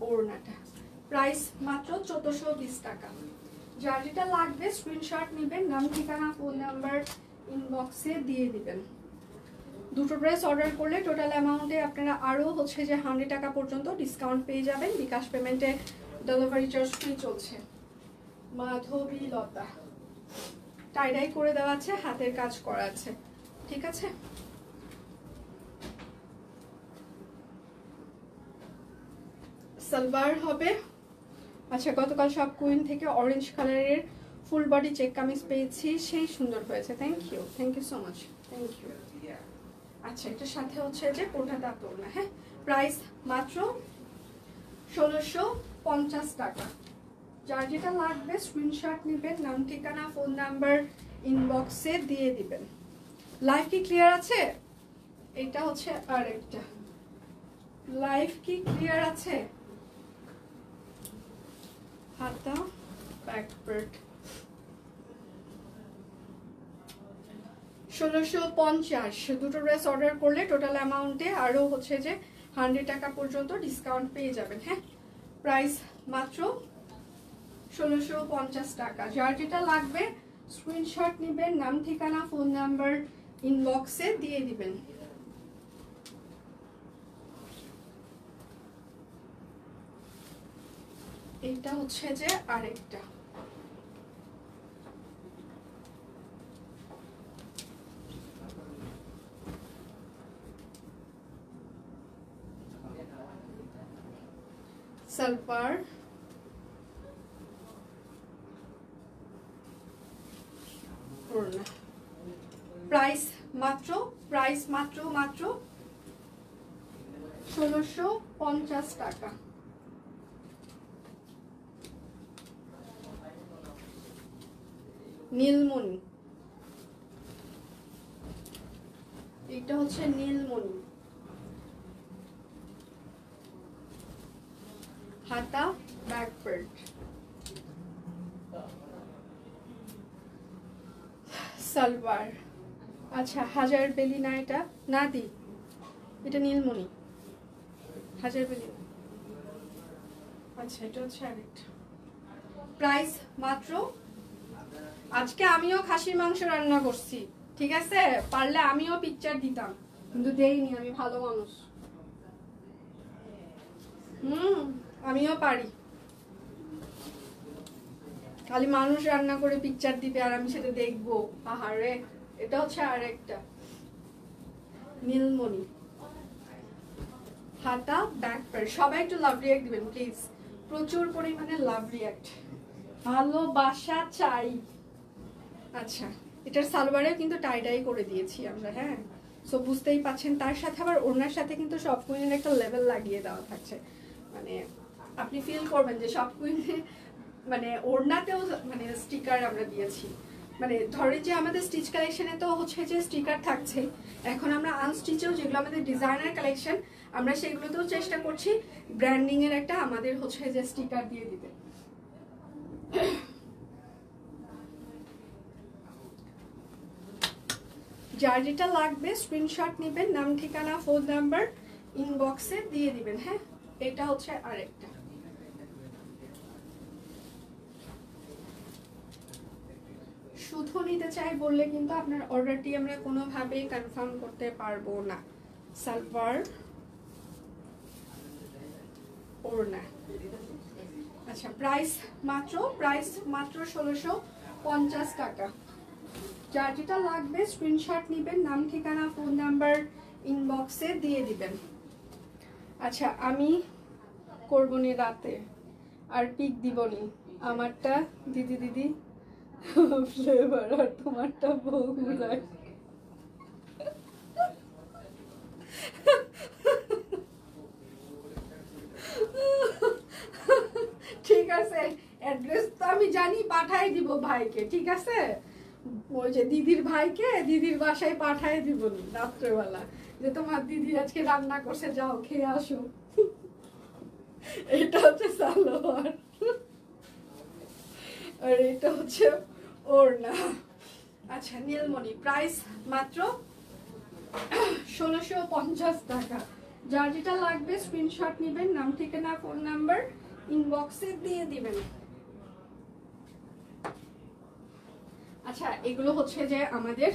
ওড়নাটা। প্রাইস মাত্র 1420 টাকা। যার যেটা লাগবে স্ক্রিনশট নেবেন, নাম ঠিকানা ফোন নাম্বার ইনবক্সে দিয়ে দিবেন। দুটো ড্রেস অর্ডার করলে টোটাল অ্যামাউন্টে আপনারা আরও হচ্ছে যে 100 টাকা পর্যন্ত ডিসকাউন্ট পেয়ে যাবেন। বিকাশ পেমেন্টে ডেলিভারি চার্জ ফ্রি চলছে। মাধবী লতা টাইডাই করে দেওয়া আছে, হাতের কাজ করা আছে, ঠিক আছে। সালোয়ার হবে। আচ্ছা, গতকাল সব কুইন থেকে অরেঞ্জ কালারের ফুল বডি চেক কামিজ পেয়েছি, সেই সুন্দর হয়েছে। Thank you so much, thank you. আচ্ছা, এটার সাথে হচ্ছে যে কোনটা দাঁতর না। হ্যাঁ, প্রাইস মাত্র 1650 টাকা। যার যেটা লাগবে স্ক্রিনশট নেবেন, নাম ঠিকানা ফোন নাম্বার ইনবক্সে দিয়ে দিবেন। লাইভ কি ক্লিয়ার আছে? এটা হচ্ছে আরেকটা। লাইভ কি ক্লিয়ার আছে? হাতা ব্যাক পার্ট 1650। দুটো ড্রেস অর্ডার করলে টোটাল অ্যামাউন্টে আরও হচ্ছে যে 100 টাকা পর্যন্ত ডিসকাউন্ট পেয়ে যাবেন। হ্যাঁ, প্রাইস মাত্র 1650 টাকা। যার যেটা লাগবে স্ক্রিনশট নেবেন, নাম ঠিকানা ফোন নাম্বার ইনবক্সে দিয়ে দিবেন। এইটা হচ্ছে যে আরেকটা। সালোয়ার ওড়না। প্রাইস মাত্র 1650 টাকা। নীলমণি, এটা হচ্ছে নীলমণি। হাতা ব্যাক পার্ট। সালোয়ার। আচ্ছা, হাজার বেলি না, এটা না দি, এটা নীলমণি, হাজার বেলি। আচ্ছা, এটা হচ্ছে আরেকটা। প্রাইস মাত্র, আজকে আমিও খাসির মাংস রান্না করছি, ঠিক আছে, পারলে আমিও পিকচার দিতাম, কিন্তু দেইনি, আমি ভালো মানুষ। আমিও পারি, খালি মানুষ রান্না করে পিকচার দিবে আর আমি সেটা দেখবো। আহারে, এটা হচ্ছে আরেকটা নীলমণি। হাতা ব্যাক পার্ট। সবাই একটু লাভ রিয়াক্ট দিবেন প্লিজ, প্রচুর পরিমাণে লাভ রিয়াক্ট, ভালোবাসা চাই। আচ্ছা, এটার সালোয়ারেও কিন্তু টাই করে দিয়েছি আমরা। হ্যাঁ, সো বুঝতেই পাচ্ছেন, তার সাথে আবার ওড়নার সাথে কিন্তু সব কুইনের একটা লেভেল লাগিয়ে দেওয়া থাকছে। মানে আপনি ফিল করবেন যে সব কুইনে মানে ওড়নাতেও মানে স্টিকার আমরা দিয়েছি। মানে ধরে যে আমাদের স্টিচ কালেকশনে তো হচ্ছে যে স্টিকার থাকছে, এখন আমরা আনস্টিচেও যেগুলো আমাদের ডিজাইনার কালেকশন, আমরা সেগুলোতেও চেষ্টা করছি ব্র্যান্ডিং এর একটা আমাদের হচ্ছে যে স্টিকার দিয়ে দিতে। যার যেটা লাগবে স্ক্রিনশট নেবেন, নাম ঠিকানা ফোন নাম্বার ইনবক্সে দিয়ে দিবেন। হ্যাঁ, এটা হচ্ছে আরেকটা। শুধু নিতে চাই বললে কিন্তু আপনার অর্ডারটি আমরা কোনোভাবেই কনফার্ম করতে পারবো না। সালোয়ার ওড়না। আচ্ছা, প্রাইস মাত্র 1650 টাকা। যার যেটা লাগবে স্ক্রিনশট নেবেন, নাম ঠিকানা ফোন নাম্বার ইনবক্সে দিয়ে দিবেন। আচ্ছা, আমি করবো নি রাতে আর পিক দিবনি, আমারটা দিদি ফ্লেভার আর তোমারটা বগুড়ায়। ঠিক আছে, অ্যাড্রেস তো আমি জানি, পাঠাই দিব ভাইকে, ঠিক আছে? ওই যে দিদির ভাইকে দিদির বাসায় পাঠাই দিব রাত্রেবেলা, যে তোমার দিদি আজকে রান্না করছে, যাও খেয়ে আসো। এটা হচ্ছে সালোয়ার আর এটা হচ্ছে ওড়না। আচ্ছা, নীলমণি, প্রাইস মাত্র 1650 টাকা। যার যেটা লাগবে স্ক্রিনশট নেবেন, নাম ঠিকানা ফোন নাম্বার ইনবক্সে দিয়ে দিবেন। আচ্ছা, এগুলো হচ্ছে যে আমাদের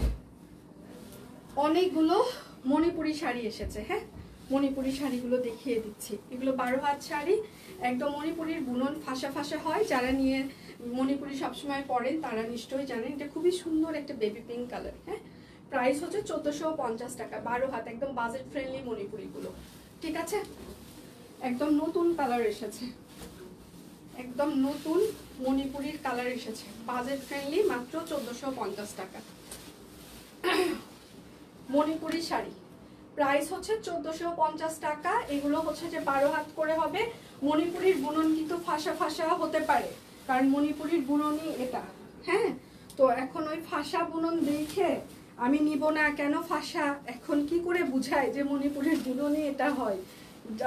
অনেকগুলো মণিপুরি শাড়ি এসেছে। হ্যাঁ, মণিপুরি শাড়িগুলো দেখিয়ে দিচ্ছি। এগুলো 12 হাত শাড়ি, একদম মণিপুরির বুনন ফাঁসা ফাঁসা হয়। যারা নিয়ে মণিপুরি সবসময় পরেন তারা নিশ্চয়ই জানেন। এটা খুবই সুন্দর একটা বেবি পিঙ্ক কালার। হ্যাঁ, প্রাইস হচ্ছে 1450 টাকা। 12 হাত, একদম বাজেট ফ্রেন্ডলি মণিপুরিগুলো, ঠিক আছে? একদম নতুন কালার এসেছে, একদম নতুন মণিপুরির কালার এসেছে, বাজেট ফ্রেন্ডলি, মাত্র 1450 টাকা। মণিপুরি শাড়ি প্রাইস হচ্ছে 1450 টাকা। এগুলো হচ্ছে যে 12 হাত করে হবে। মণিপুরির বুনন কিন্তু ফাঁসা ফাঁসা হতে পারে, কারণ মণিপুরির বুননই এটা। হ্যাঁ, তো এখন ওই ফাঁসা বুনন দেখে আমি নিব না। কেন ফাঁসা, এখন কি করে বুঝায় যে মণিপুরির বুননই এটা হয়?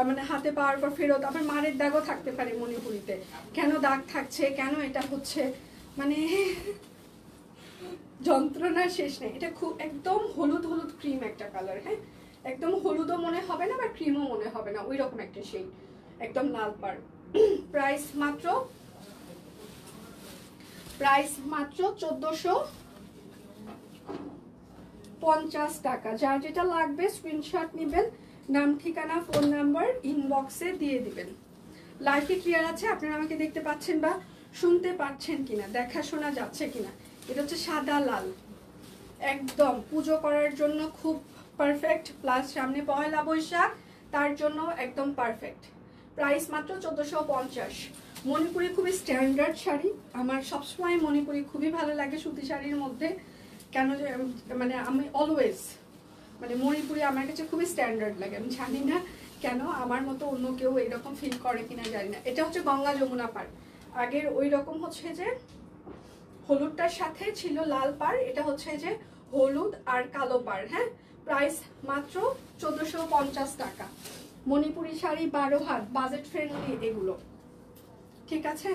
মানে হাতে পাওয়ার পর ফেরত, আবার মারের দাগও থাকতে পারে মণিপুরিতে। কেন দাগ থাকছে, কেন এটা হচ্ছে, মানে যন্ত্রণার শেষ নেই। এটা খুব একদম হলুদ হলুদ ক্রিম একটা কালার। হ্যাঁ, একদম হলুদও মনে হবে না বা ক্রিমও মনে হবে না, ওই রকম একটা শেড, একদম লাল পাড়। প্রাইস মাত্র 1450 টাকা। যার যেটা লাগবে স্ক্রিনশট নেবেন, নাম ঠিকানা ফোন নাম্বার ইনবক্সে দিয়ে দিবেন। লাইভটি ক্লিয়ার আছে? আপনারা আমাকে দেখতে পাচ্ছেন বা শুনতে পাচ্ছেন কিনা, দেখা শোনা যাচ্ছে কিনা? এটা হচ্ছে সাদা লাল, একদম পুজো করার জন্য খুব পারফেক্ট, প্লাস সামনে পয়লা বৈশাখ, তার জন্য একদম পারফেক্ট। প্রাইস মাত্র 1450। মণিপুরি খুবই স্ট্যান্ডার্ড শাড়ি, আমার সবসময় মণিপুরি খুবই ভালো লাগে সুতি শাড়ির মধ্যে। কেন যে মানে আমি অলওয়েজ মানে মণিপুরি আমার কাছে খুবই স্ট্যান্ডার্ড লাগে। আমি জানি না কেন, আমার মতো অন্য কেউ এরকম ফিল করে কিনা জানি না। এটা হচ্ছে গঙ্গা যমুনা পাড়, আগের ওই রকম হচ্ছে যে হলুদটার সাথে ছিল লাল পাড়, এটা হচ্ছে যে হলুদ আর কালো পাড়। হ্যাঁ, প্রাইস মাত্র 1450 টাকা। মণিপুরি শাড়ি 12 হাত, বাজেট ফ্রেন্ডলি এগুলো, ঠিক আছে?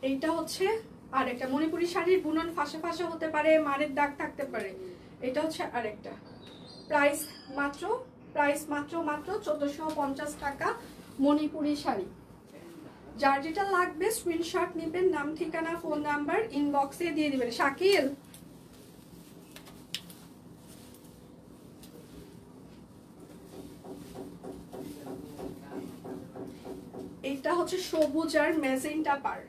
এইটা হচ্ছে আরেকটা মণিপুরি শাড়ির বুনন ফাঁসা ফাঁসা হতে পারে, মারের দাগ থাকতে পারে। এটা হচ্ছে আরেকটা। প্রাইস মাত্র 1450 টাকা মণিপুরি শাড়ি। যার যেটা লাগবে স্ক্রিনশট নেবেন, নাম ঠিকানা ফোন নাম্বার ইনবক্সে দিয়ে দিবেন। শাকিল, এটা হচ্ছে সবুজ আর ম্যাজেন্টা পার।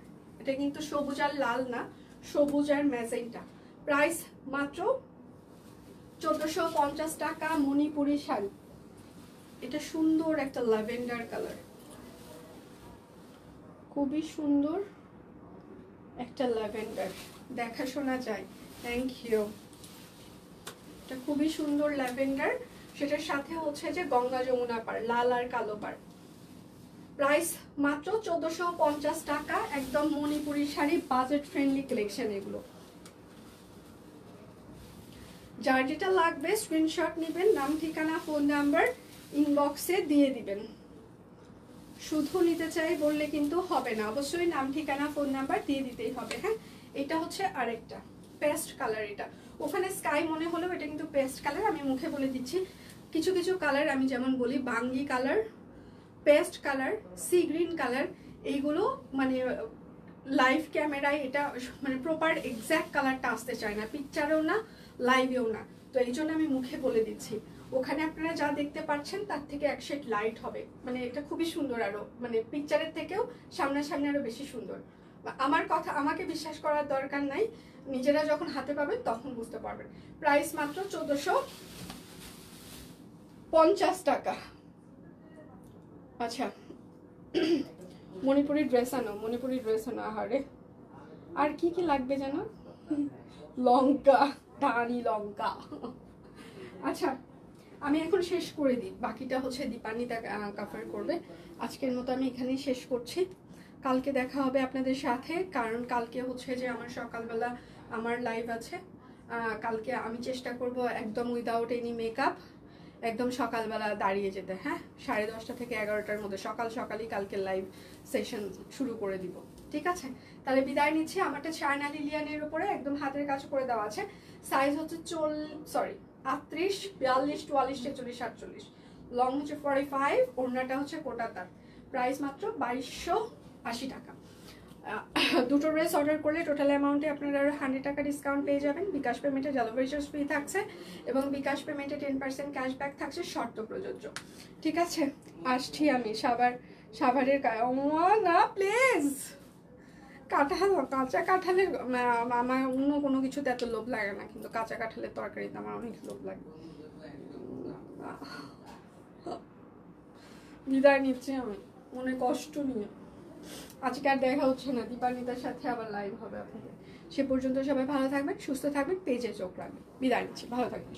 এটা কিন্তু সবুজ আর লাল না, সবুজ আর ম্যাজেন্টা। প্রাইস মাত্র 1450 টাকা মণিপুরি শাড়ি। এটা সুন্দর একটা ল্যাভেন্ডার কালার, খুবই সুন্দর একটা ল্যাভেন্ডার, দেখা শোনা যায়। Thank you. এটা খুবই সুন্দর ল্যাভেন্ডার, সেটার সাথে হচ্ছে যে গঙ্গা যমুনা পাড়, লাল আর কালো পাড়। প্রাইস মাত্র 1450 টাকা। একদম Manipuri sari, budget friendly collection এগুলো। যার যেটা লাগবে স্ক্রিনশট নেবেন, নাম ঠিকানা ফোন নাম্বার ইনবক্সে দিয়ে দিবেন। শুধু নিতে চাই বললে কিন্তু হবে না, অবশ্যই নাম ঠিকানা ফোন নাম্বার দিয়ে দিতেই হবে। হ্যাঁ, এটা হচ্ছে আরেকটা পেস্ট কালার। এটা ওখানে স্কাই মনে হলেও এটা কিন্তু পেস্ট কালার। আমি মুখে বলে দিচ্ছি, কিছু কিছু কালার আমি যেমন বলি বাঙ্গি colour, paste colour, sea green colour, এইগুলো মানে লাইভ ক্যামেরায় এটা মানে প্রপার এক্স্যাক্ট কালারটা আসতে চায় না, পিকচারেও না লাইভেও না। তো এই জন্য আমি মুখে বলে দিচ্ছি, ওখানে আপনারা যা দেখতে পাচ্ছেন তার থেকে এক শেড লাইট হবে, মানে এটা খুবই সুন্দর, আরো মানে পিকচারের থেকেও সামনাসামনি আরো বেশি সুন্দর। আমার কথা আমাকে বিশ্বাস করার দরকার নাই, নিজেরা যখন হাতে পাবেন তখন বুঝতে পারবেন। প্রাইস মাত্র 1450 টাকা। আচ্ছা, মণিপুরি ড্রেস আনো, মণিপুরি ড্রেস আনো। আহারে, আর কি কি লাগবে জানো? লঙ্কা, টানি লঙ্কা। আচ্ছা, আমি এখন শেষ করে দিই, বাকিটা হচ্ছে দীপান্বিতা কভার করবে। আজকের মতো আমি এখানেই শেষ করছি। কালকে দেখা হবে আপনাদের সাথে, কারণ কালকে হচ্ছে যে আমার সকালবেলা আমার লাইভ আছে। কালকে আমি চেষ্টা করব একদম উইদাউট এনি মেকআপ, একদম সকালবেলা দাঁড়িয়ে যেতে। হ্যাঁ, 10:30 থেকে 11টার মধ্যে সকালই কালকে লাইভ সেশন শুরু করে দিব। ঠিক আছে, তাহলে বিদায় নিচ্ছি। আমারটা চায়না লিলিয়ানের উপরে একদম হাতের কাছে করে দেওয়া আছে। সাইজ হচ্ছে 38, 42, 43, 46, 48। লং হচ্ছে 45, ওড়নাটা হচ্ছে কোটা তার। প্রাইস মাত্র 2280 টাকা। দুটো ড্রেস অর্ডার করলে টোটাল অ্যামাউন্টে আপনারা আরও 100 টাকা ডিসকাউন্ট পেয়ে যাবেন। বিকাশ পেমেন্টে ডেলিভারি চার্জ ফ্রি থাকছে এবং বিকাশ পেমেন্টে 10% ক্যাশব্যাক থাকছে, শর্ত প্রযোজ্য। ঠিক আছে, আসছি আমি সাভারের না প্লিজ। কাঁঠাল, কাঁচা কাঁঠালের আমার অন্য কোনো কিছুতে এত লোভ লাগে না, কিন্তু কাঁচা কাঁঠালের তরকারিতে আমার অনেক লোভ লাগে। বিদায় নিচ্ছি আমি অনেক কষ্ট নিয়ে। আজকে আর দেখা হচ্ছে না, দীপান্বিতার সাথে আবার লাইভ হবে আপনাদের। সে পর্যন্ত সবাই ভালো থাকবেন, সুস্থ থাকবেন, পেজে চোখ রাখবেন। বিদায় নিচ্ছি, ভালো থাকবেন।